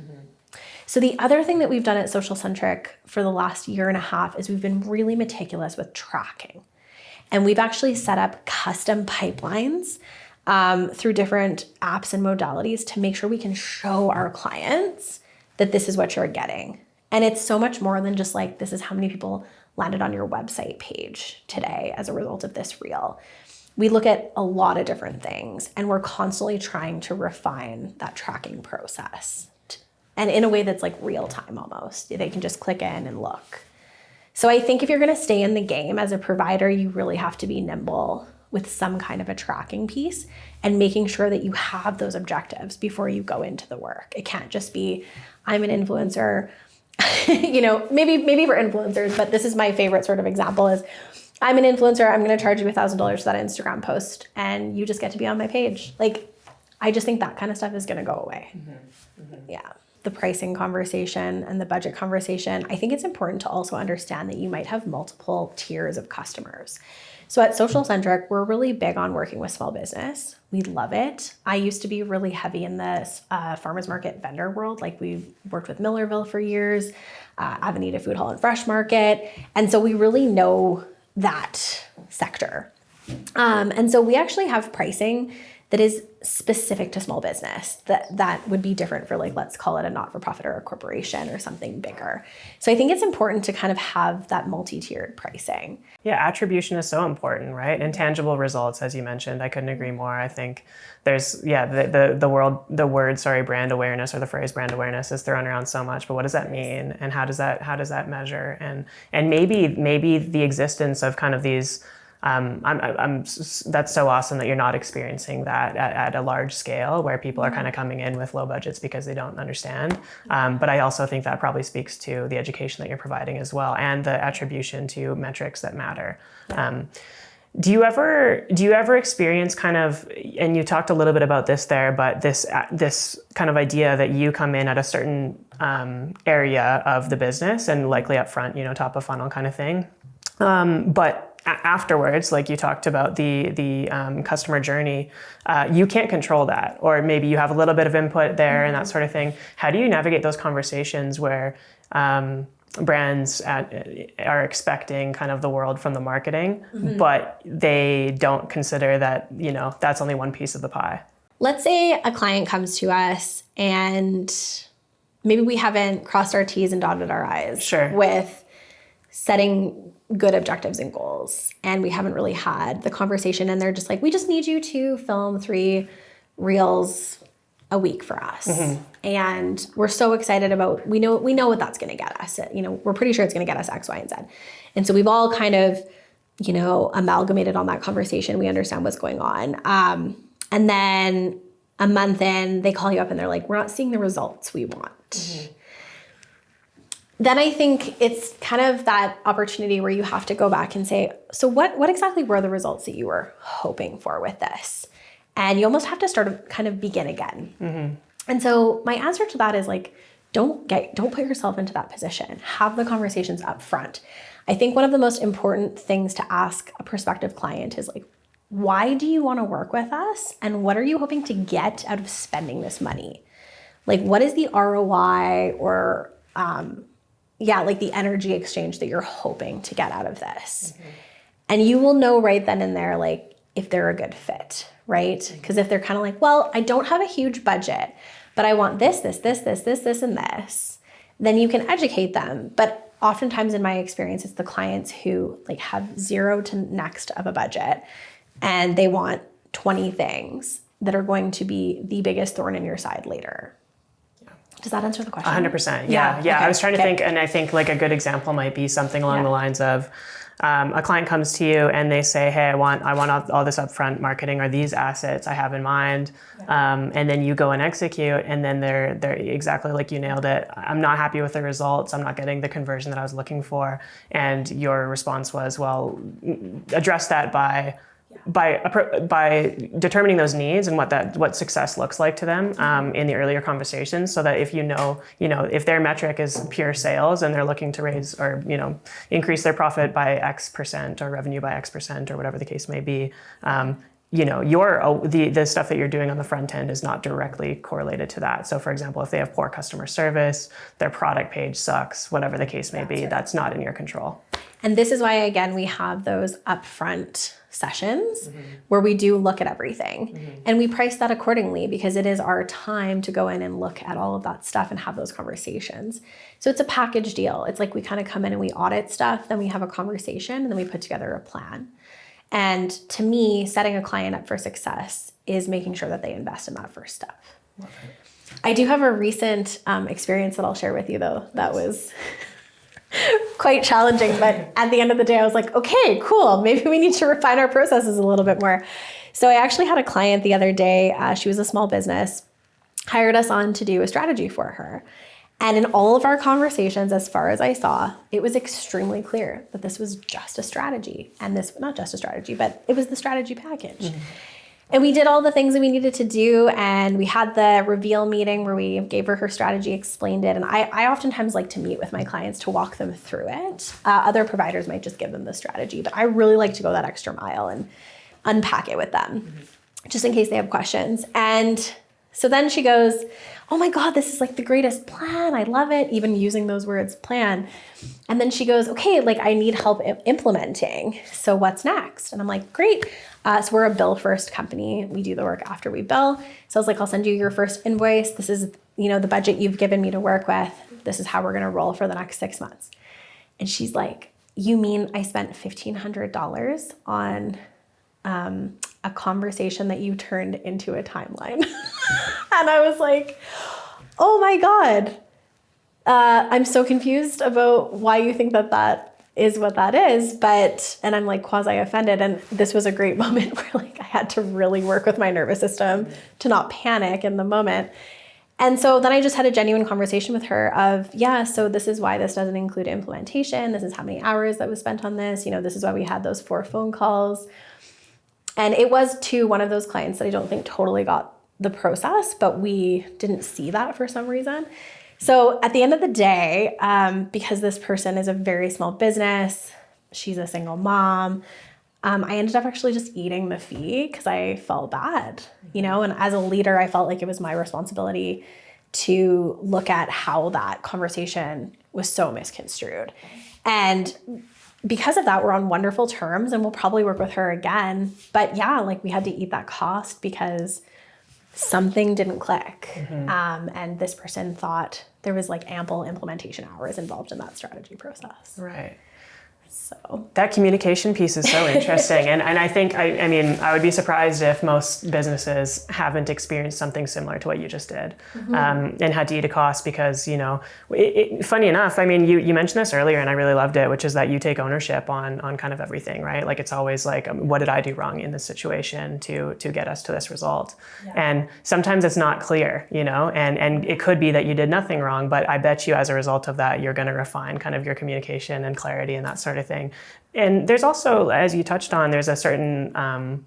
So the other thing that we've done at Social Centric for the last year and a half is we've been really meticulous with tracking. And we've actually set up custom pipelines through different apps and modalities to make sure we can show our clients that this is what you're getting. And it's so much more than just like, this is how many people landed on your website page today as a result of this reel. We look at a lot of different things, and we're constantly trying to refine that tracking process. And in a way that's like real time almost. They can just click in and look. So I think if you're going to stay in the game as a provider, you really have to be nimble with some kind of a tracking piece and making sure that you have those objectives before you go into the work. It can't just be, I'm an influencer, maybe for influencers, but this is my favorite sort of example is, I'm an influencer, I'm going to charge you $1,000 for that Instagram post and you just get to be on my page. I just think that kind of stuff is going to go away. Yeah. The pricing conversation and the budget conversation, I think it's important to also understand that you might have multiple tiers of customers. So at Social Centric, we're really big on working with small business. We love it. I used to be really heavy in this farmers market vendor world. We worked with Millerville for years, Avenida Food Hall and Fresh Market. And so we really know that sector. And so we actually have pricing that is specific to small business that would be different for let's call it a not-for-profit or a corporation or something bigger. So I think it's important to kind of have that multi-tiered pricing. Yeah, attribution is so important, right? And tangible results, as you mentioned, I couldn't agree more. I think there's, the word brand awareness or the phrase brand awareness is thrown around so much, but what does that mean? And how does that measure? And maybe the existence of kind of these that's so awesome that you're not experiencing that at a large scale where people are kind of coming in with low budgets because they don't understand. But I also think that probably speaks to the education that you're providing as well and the attribution to metrics that matter. Yeah. Do you ever experience kind of, and you talked a little bit about this there, but this kind of idea that you come in at a certain area of the business and likely up front, top of funnel kind of thing. But afterwards, like you talked about the customer journey, you can't control that, or maybe you have a little bit of input there and that sort of thing. How do you navigate those conversations where brands are expecting kind of the world from the marketing, but they don't consider that, you know, that's only one piece of the pie? Let's say a client comes to us and maybe we haven't crossed our T's and dotted our I's with setting good objectives and goals. And we haven't really had the conversation, and they're just like, we just need you to film 3 reels a week for us. And we're so excited about, we know what that's going to get us. You know, we're pretty sure it's going to get us X, Y, and Z. And so we've all kind of, you know, amalgamated on that conversation. We understand what's going on. And then a month in, they call you up and they're like, we're not seeing the results we want. Then I think it's kind of that opportunity where you have to go back and say, so what exactly were the results that you were hoping for with this? And you almost have to start kind of begin again. And so my answer to that is like, don't put yourself into that position. Have the conversations up front. I think one of the most important things to ask a prospective client is like, why do you want to work with us? And what are you hoping to get out of spending this money? Like, what is the ROI or, like the energy exchange that you're hoping to get out of this? And you will know right then and there, like, if they're a good fit, right? Because if they're kind of like, well, I don't have a huge budget, but I want this, and this, then you can educate them. But oftentimes in my experience, it's the clients who like have 0 to next of a budget, and they want 20 things that are going to be the biggest thorn in your side later. Does that answer the question? 100%. Yeah. Okay. I was trying to think, and I think like a good example might be something along the lines of a client comes to you and they say, hey, I want all this upfront marketing or these assets I have in mind. And then you go and execute, and then they're exactly like you nailed it. I'm not happy with the results. I'm not getting the conversion that I was looking for. And your response was, well, address that by determining those needs and what success looks like to them in the earlier conversations, so that if if their metric is pure sales and they're looking to raise or increase their profit by X% or revenue by X% or whatever the case may be, the stuff that you're doing on the front end is not directly correlated to that. So for example, if they have poor customer service, their product page sucks, whatever the case may be, that's not in your control. And this is why, again, we have those upfront sessions where we do look at everything and we price that accordingly, because it is our time to go in and look at all of that stuff and have those conversations. So it's a package deal. It's like we kind of come in and we audit stuff, then we have a conversation, and then we put together a plan. And to me, setting a client up for success is making sure that they invest in that first step. I do have a recent experience that I'll share with you, though, that was quite challenging. But at the end of the day, I was like, okay, cool. Maybe we need to refine our processes a little bit more. So I actually had a client the other day. She was a small business, hired us on to do a strategy for her. And in all of our conversations, as far as I saw, it was extremely clear that this was just a strategy. And this, not just a strategy, but it was the strategy package. And we did all the things that we needed to do. And we had the reveal meeting where we gave her strategy, explained it. And I oftentimes like to meet with my clients to walk them through it. Other providers might just give them the strategy, but I really like to go that extra mile and unpack it with them, just in case they have questions. And so then she goes, oh my God, this is like the greatest plan. I love it. Even using those words, plan. And then she goes, okay, like I need help implementing. So what's next? And I'm like, great. So we're a bill first company. We do the work after we bill. So I was like, I'll send you your first invoice. This is, the budget you've given me to work with. This is how we're going to roll for the next 6 months. And she's like, you mean I spent $1,500 on a conversation that you turned into a timeline? And I was like, oh my God, I'm so confused about why you think that is what that is. And I'm like quasi offended. And this was a great moment where like I had to really work with my nervous system to not panic in the moment. And so then I just had a genuine conversation with her of, so this is why this doesn't include implementation. This is how many hours that was spent on this. This is why we had those 4 phone calls. And it was to one of those clients that I don't think totally got the process, but we didn't see that for some reason. So at the end of the day, because this person is a very small business, She's a single mom. I ended up actually just eating the fee because I felt bad, you know, and as a leader, I felt like it was my responsibility to look at how that conversation was so misconstrued. And because of that, we're on wonderful terms and we'll probably work with her again. But yeah, like we had to eat that cost because something didn't click. And this person thought there was like ample implementation hours involved in that strategy process. Right. So that communication piece is so interesting. And I think, I mean, I would be surprised if most businesses haven't experienced something similar to what you just did, and had to eat a cost because, you know, funny enough, I mean, you mentioned this earlier and I really loved it, which is that you take ownership on kind of everything, right? Like it's always like, what did I do wrong in this situation to get us to this result? Yeah. And sometimes it's not clear, you know, and it could be that you did nothing wrong, but I bet you as a result of that, you're going to refine kind of your communication and clarity and that sort of thing. And there's also, as you touched on, there's a certain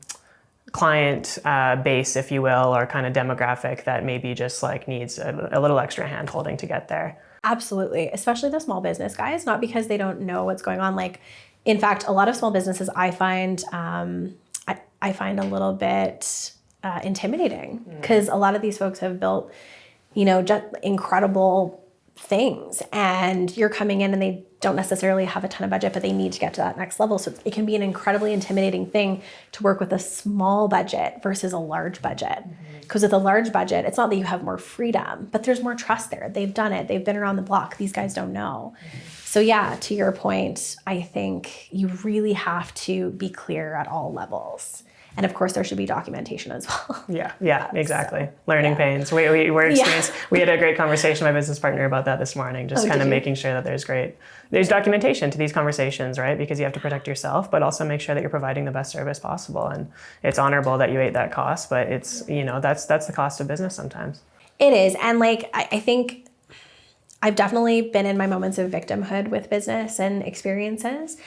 client base, if you will, or kind of demographic that maybe just like needs a little extra hand holding to get there. Absolutely. Especially the small business guys, not because they don't know what's going on. Like, in fact, a lot of small businesses I find a little bit intimidating because a lot of these folks have built, you know, just incredible things, and you're coming in and they don't necessarily have a ton of budget, but they need to get to that next level. So it can be an incredibly intimidating thing to work with a small budget versus a large budget. Because with a large budget, it's not that you have more freedom, but there's more trust there. They've done it. They've been around the block. These guys don't know. So yeah, to your point, I think you really have to be clear at all levels. And of course, there should be documentation as well. Yeah, exactly. So, learning pains. We're experienced. Yeah. We had a great conversation with my business partner about that this morning, just kind of making sure that there's documentation to these conversations, right? Because you have to protect yourself, but also make sure that you're providing the best service possible. And it's honorable that you ate that cost, but it's, you know, that's the cost of business sometimes. It is. And like, I think I've definitely been in my moments of victimhood with business and experiences.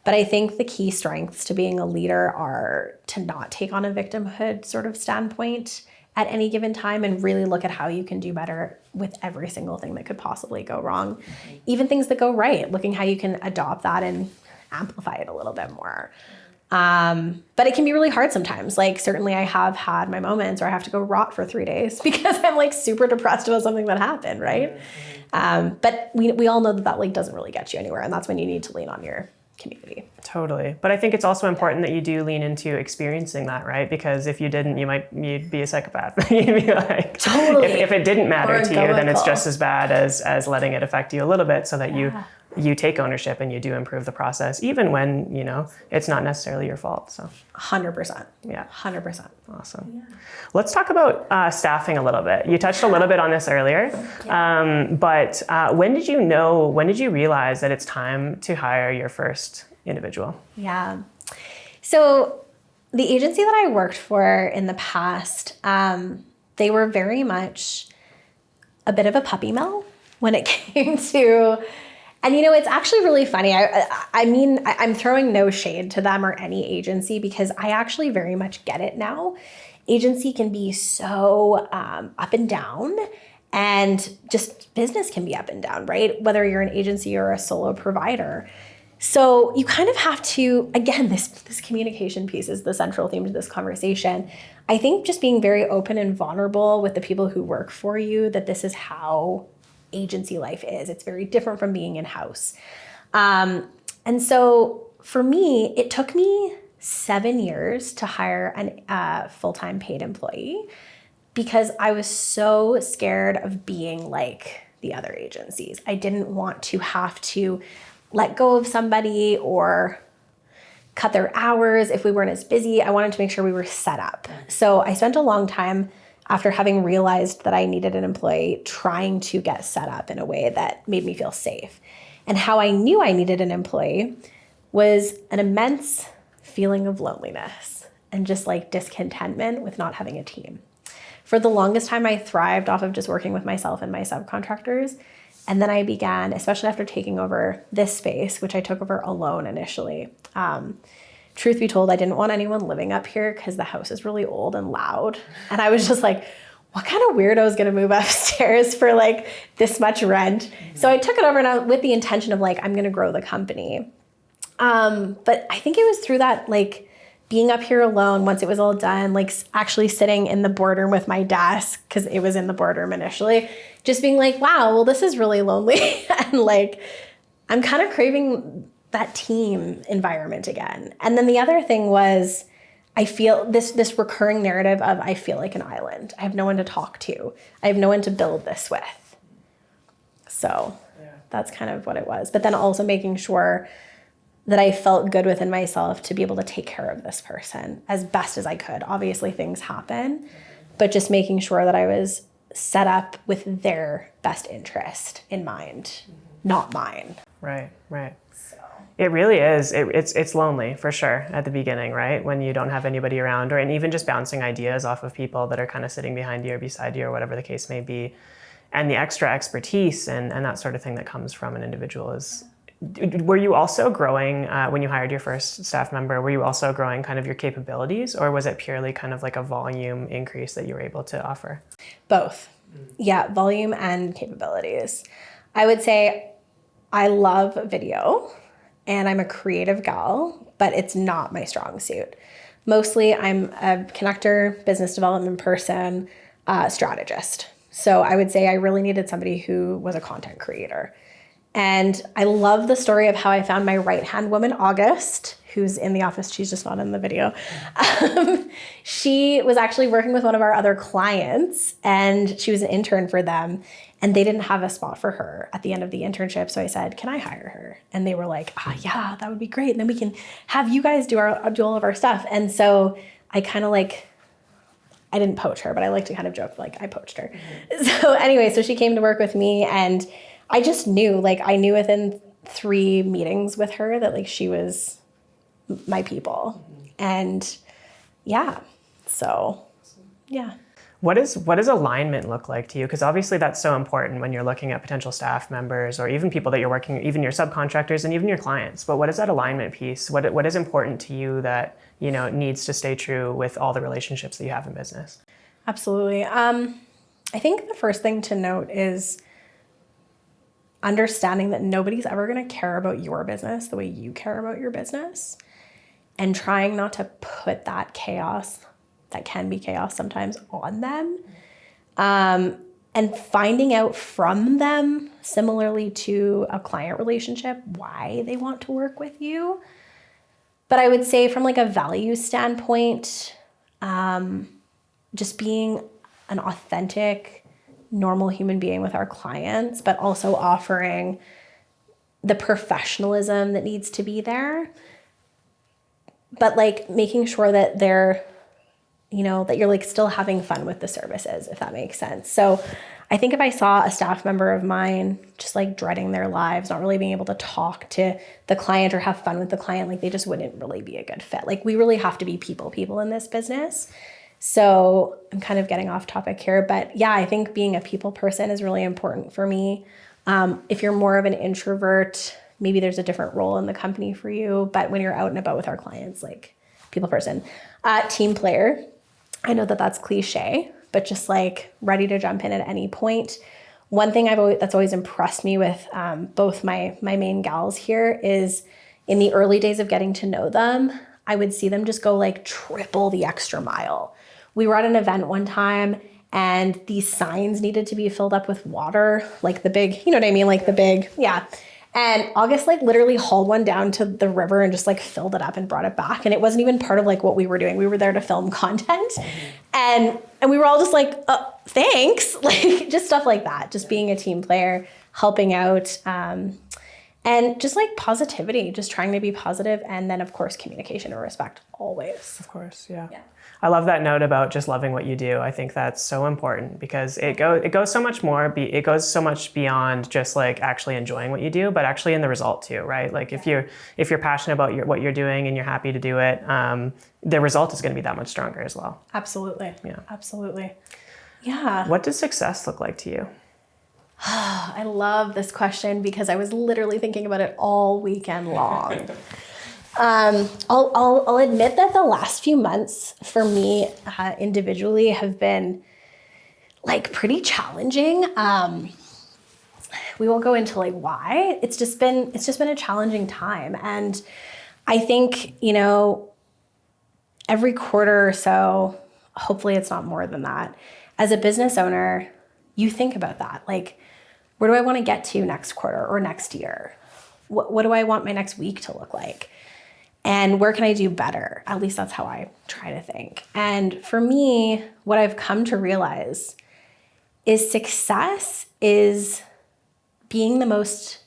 But I think the key strengths to being a leader are to not take on a victimhood sort of standpoint at any given time and really look at how you can do better with every single thing that could possibly go wrong. Even things that go right, looking how you can adopt that and amplify it a little bit more. But it can be really hard sometimes. Like certainly I have had my moments where I have to go rot for 3 days because I'm like super depressed about something that happened, right? But we all know that like doesn't really get you anywhere, and that's when you need to lean on your community. Totally. But I think it's also important that you do lean into experiencing that, right? Because if you didn't, you'd be a psychopath. You'd be like, totally. If it didn't matter to you, then it's just as bad as letting it affect you a little bit, so that you take ownership and you do improve the process, even when, you know, it's not necessarily your fault. So 100%. Yeah. 100%. Awesome. Yeah. Let's talk about staffing a little bit. You touched a little bit on this earlier, but when did you realize that it's time to hire your first individual? Yeah. So the agency that I worked for in the past, they were very much a bit of a puppy mill when it came to, and you know, it's actually really funny. I mean, I'm throwing no shade to them or any agency because I actually very much get it now. Agency can be so up and down, and just business can be up and down, right? Whether you're an agency or a solo provider. So you kind of have to, again, this communication piece is the central theme to this conversation. I think just being very open and vulnerable with the people who work for you, that this is how agency life is. It's very different from being in-house. And so for me, it took me 7 years to hire a full-time paid employee because I was so scared of being like the other agencies. I didn't want to have to let go of somebody or cut their hours if we weren't as busy. I wanted to make sure we were set up. So I spent a long time after having realized that I needed an employee trying to get set up in a way that made me feel safe. And how I knew I needed an employee was an immense feeling of loneliness and just like discontentment with not having a team. For the longest time, I thrived off of just working with myself and my subcontractors. And then I began, especially after taking over this space, which I took over alone initially. Truth be told, I didn't want anyone living up here because the house is really old and loud. And I was just like, what kind of weirdo is going to move upstairs for like this much rent? So I took it over with the intention of like, I'm going to grow the company. But I think it was through that, like, being up here alone once it was all done, like actually sitting in the boardroom with my desk, because it was in the boardroom initially, just being like, wow, well, this is really lonely. And like, I'm kind of craving that team environment again. And then the other thing was, I feel this recurring narrative of, I feel like an island. I have no one to talk to. I have no one to build this with. So that's kind of what it was. But then also making sure that I felt good within myself to be able to take care of this person as best as I could. Obviously things happen, but just making sure that I was set up with their best interest in mind, not mine. Right. So It really is. It's lonely for sure at the beginning, right? When you don't have anybody around, and even just bouncing ideas off of people that are kind of sitting behind you or beside you or whatever the case may be. And the extra expertise and that sort of thing that comes from an individual is... Were you also growing, when you hired your first staff member, were you also growing kind of your capabilities, or was it purely kind of like a volume increase that you were able to offer? Both. Yeah, volume and capabilities. I would say I love video and I'm a creative gal, but it's not my strong suit. Mostly I'm a connector, business development person, strategist. So I would say I really needed somebody who was a content creator. And I love the story of how I found my right-hand woman, August, who's in the office. She's just not in the video. She was actually working with one of our other clients, and she was an intern for them. And they didn't have a spot for her at the end of the internship. So I said, can I hire her? And they were like, yeah, that would be great. And then we can have you guys do all of our stuff. And so I kind of like, I didn't poach her, but I like to kind of joke, like I poached her. Mm-hmm. So anyway, so she came to work with me, and I just knew, like, I knew within 3 meetings with her that, like, she was my people. Mm-hmm. And yeah, so yeah. What does alignment look like to you? Because obviously that's so important when you're looking at potential staff members or even people that you're working, even your subcontractors and even your clients. But what is that alignment piece? What is important to you that, you know, needs to stay true with all the relationships that you have in business? Absolutely. I think the first thing to note is understanding that nobody's ever going to care about your business the way you care about your business, and trying not to put that chaos, that can be chaos sometimes, on them, and finding out from them, similarly to a client relationship, why they want to work with you. But I would say from like a value standpoint, just being an authentic, normal human being with our clients, but also offering the professionalism that needs to be there, but like making sure that they're, you know, that you're like still having fun with the services, if that makes sense. So I think if I saw a staff member of mine just like dreading their lives, not really being able to talk to the client or have fun with the client, like they just wouldn't really be a good fit. Like we really have to be people in this business. So I'm kind of getting off topic here, but yeah, I think being a people person is really important for me. If you're more of an introvert, maybe there's a different role in the company for you, but when you're out and about with our clients, like people person. Team player, I know that that's cliche, but just like ready to jump in at any point. One thing that's always impressed me with both my main gals here is in the early days of getting to know them, I would see them just go like triple the extra mile. We were at an event one time and these signs needed to be filled up with water, like the big, you know what I mean? Like the big, yeah. And August like literally hauled one down to the river and just like filled it up and brought it back. And it wasn't even part of like what we were doing. We were there to film content. And we were all just like, oh, thanks. Like just stuff like that. Just being a team player, helping out, and just like positivity, just trying to be positive. And then of course, communication and respect always. Of course. Yeah. I love that note about just loving what you do. I think that's so important because it goes so much more. It goes so much beyond just like actually enjoying what you do, but actually in the result too, right? Like if you're passionate about what you're doing and you're happy to do it, the result is going to be that much stronger as well. Absolutely. Yeah. Absolutely. Yeah. What does success look like to you? I love this question because I was literally thinking about it all weekend long. I'll admit that the last few months for me individually have been like pretty challenging. we won't go into like why. It's just been a challenging time. And I think, every quarter or so, hopefully it's not more than that, as a business owner, you think about that. Like, where do I want to get to next quarter or next year? What do I want my next week to look like? And where can I do better? At least that's how I try to think. And for me, what I've come to realize is success is being the most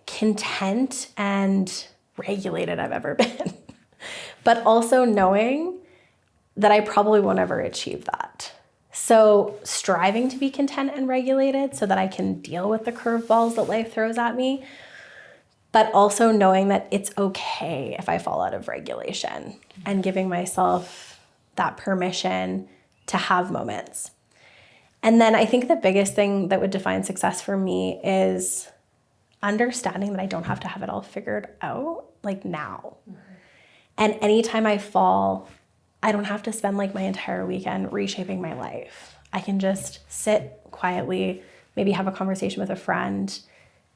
content and regulated I've ever been, but also knowing that I probably won't ever achieve that. So striving to be content and regulated so that I can deal with the curveballs that life throws at me, but also knowing that it's okay if I fall out of regulation and giving myself that permission to have moments. And then I think the biggest thing that would define success for me is understanding that I don't have to have it all figured out like now. Mm-hmm. And anytime I fall, I don't have to spend like my entire weekend reshaping my life. I can just sit quietly, maybe have a conversation with a friend,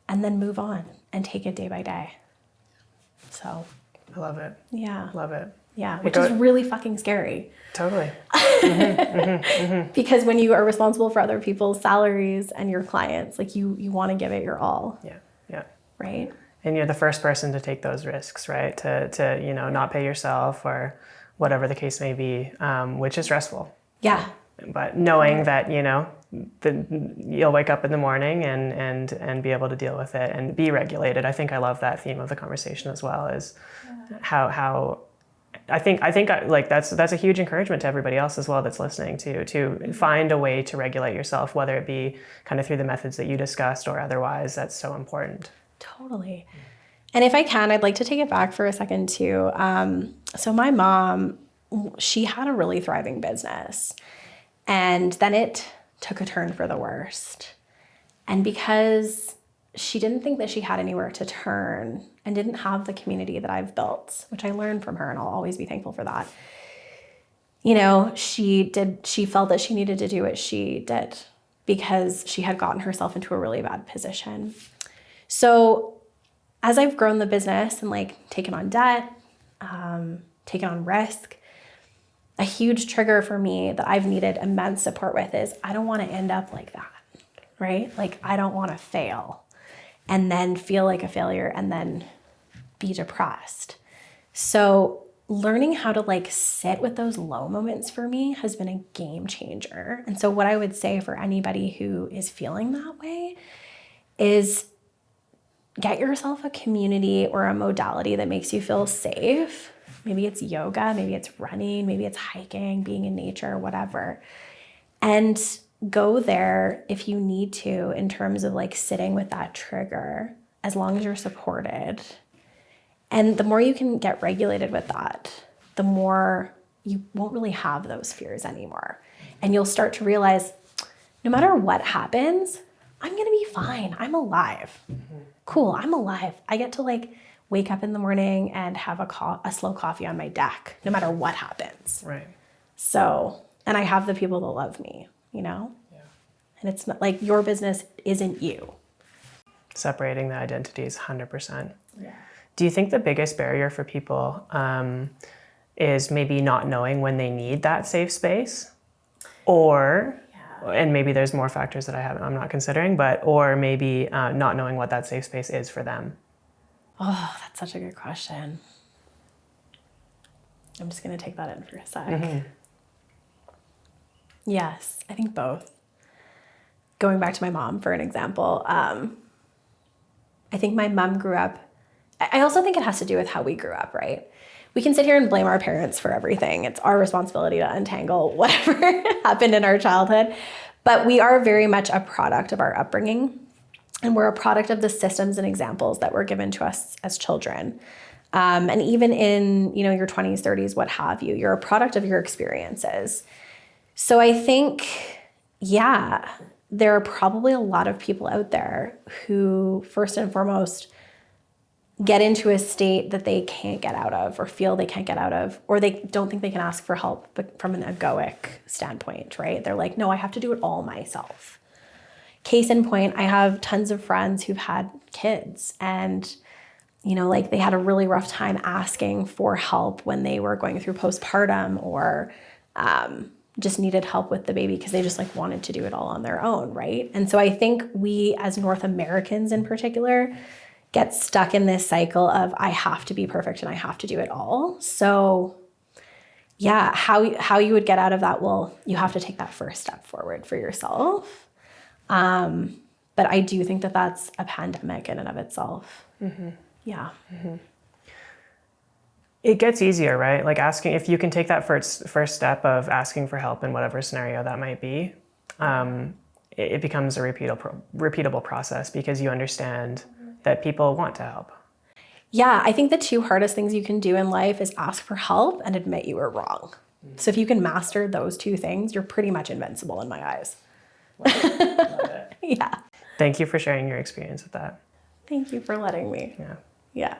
and then move on and take it day by day. So I love it. Yeah. Love it. Yeah, which is really fucking scary. Totally. Because when you are responsible for other people's salaries and your clients, like you want to give it your all. Yeah. Yeah. Right. And you're the first person to take those risks, right? To not pay yourself or whatever the case may be, which is stressful. Yeah. But knowing that, you'll wake up in the morning and be able to deal with it and be regulated. I think I love that theme of the conversation as well, is how I think like that's a huge encouragement to everybody else as well that's listening to find a way to regulate yourself, whether it be kind of through the methods that you discussed or otherwise. That's so important. Totally. And if I can, I'd like to take it back for a second too. So my mom, she had a really thriving business, and then it took a turn for the worst. And because she didn't think that she had anywhere to turn and didn't have the community that I've built, which I learned from her, and I'll always be thankful for that. She felt that she needed to do what she did because she had gotten herself into a really bad position. So as I've grown the business and like taken on debt, taken on risk, a huge trigger for me that I've needed immense support with is I don't want to end up like that, right? Like I don't want to fail and then feel like a failure and then be depressed. So learning how to like sit with those low moments for me has been a game changer. And so what I would say for anybody who is feeling that way is get yourself a community or a modality that makes you feel safe. Maybe it's yoga, maybe it's running, maybe it's hiking, being in nature, whatever. And go there if you need to in terms of like sitting with that trigger, as long as you're supported. And the more you can get regulated with that, the more you won't really have those fears anymore. And you'll start to realize no matter what happens, I'm going to be fine. I'm alive. Mm-hmm. Cool. I'm alive. I get to like wake up in the morning and have a slow coffee on my deck, no matter what happens. Right. So, and I have the people that love me, Yeah. And it's not like your business isn't you. Separating the identities, 100%. Yeah. Do you think the biggest barrier for people is maybe not knowing when they need that safe space? Or, and maybe there's more factors that I'm not considering, or maybe not knowing what that safe space is for them? Oh, that's such a good question. I'm just going to take that in for a sec. Mm-hmm. Yes, I think both. Going back to my mom for an example, I think my mom grew up, I also think it has to do with how we grew up, right? We can sit here and blame our parents for everything. It's our responsibility to untangle whatever happened in our childhood. But we are very much a product of our upbringing. And we're a product of the systems and examples that were given to us as children. And even in, your 20s, 30s, what have you, you're a product of your experiences. So I think, there are probably a lot of people out there who, first and foremost, get into a state that they can't get out of or feel they can't get out of, or they don't think they can ask for help, but from an egoic standpoint, right? They're like, no, I have to do it all myself. case in point, I have tons of friends who've had kids and, like they had a really rough time asking for help when they were going through postpartum or just needed help with the baby because they just like wanted to do it all on their own, right? And so I think we as North Americans in particular get stuck in this cycle of I have to be perfect and I have to do it all. So yeah, how you would get out of that? Well, you have to take that first step forward for yourself. But I do think that that's a pandemic in and of itself. Mm-hmm. Yeah. Mm-hmm. It gets easier, right? Like asking, if you can take that first step of asking for help in whatever scenario that might be, it becomes a repeatable process because you understand that people want to help. Yeah, I think the two hardest things you can do in life is ask for help and admit you were wrong. Mm-hmm. So if you can master those two things, you're pretty much invincible in my eyes. Love it. Yeah. Thank you for sharing your experience with that. Thank you for letting me. Yeah.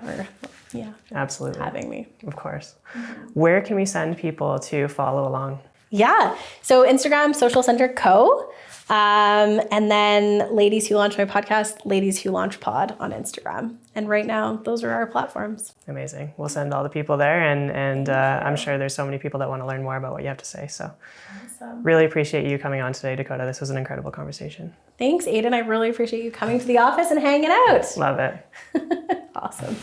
Absolutely. Having me. Of course. Mm-hmm. Where can we send people to follow along? Yeah. So Instagram, Social Centric Co. And then Ladies Who Launch my podcast, Ladies Who Launch Pod on Instagram. And right now, those are our platforms. Amazing. We'll send all the people there. And I'm sure there's so many people that want to learn more about what you have to say. So really appreciate you coming on today, Dakota. This was an incredible conversation. Thanks, Aiden. I really appreciate you coming to the office and hanging out. Love it. Awesome.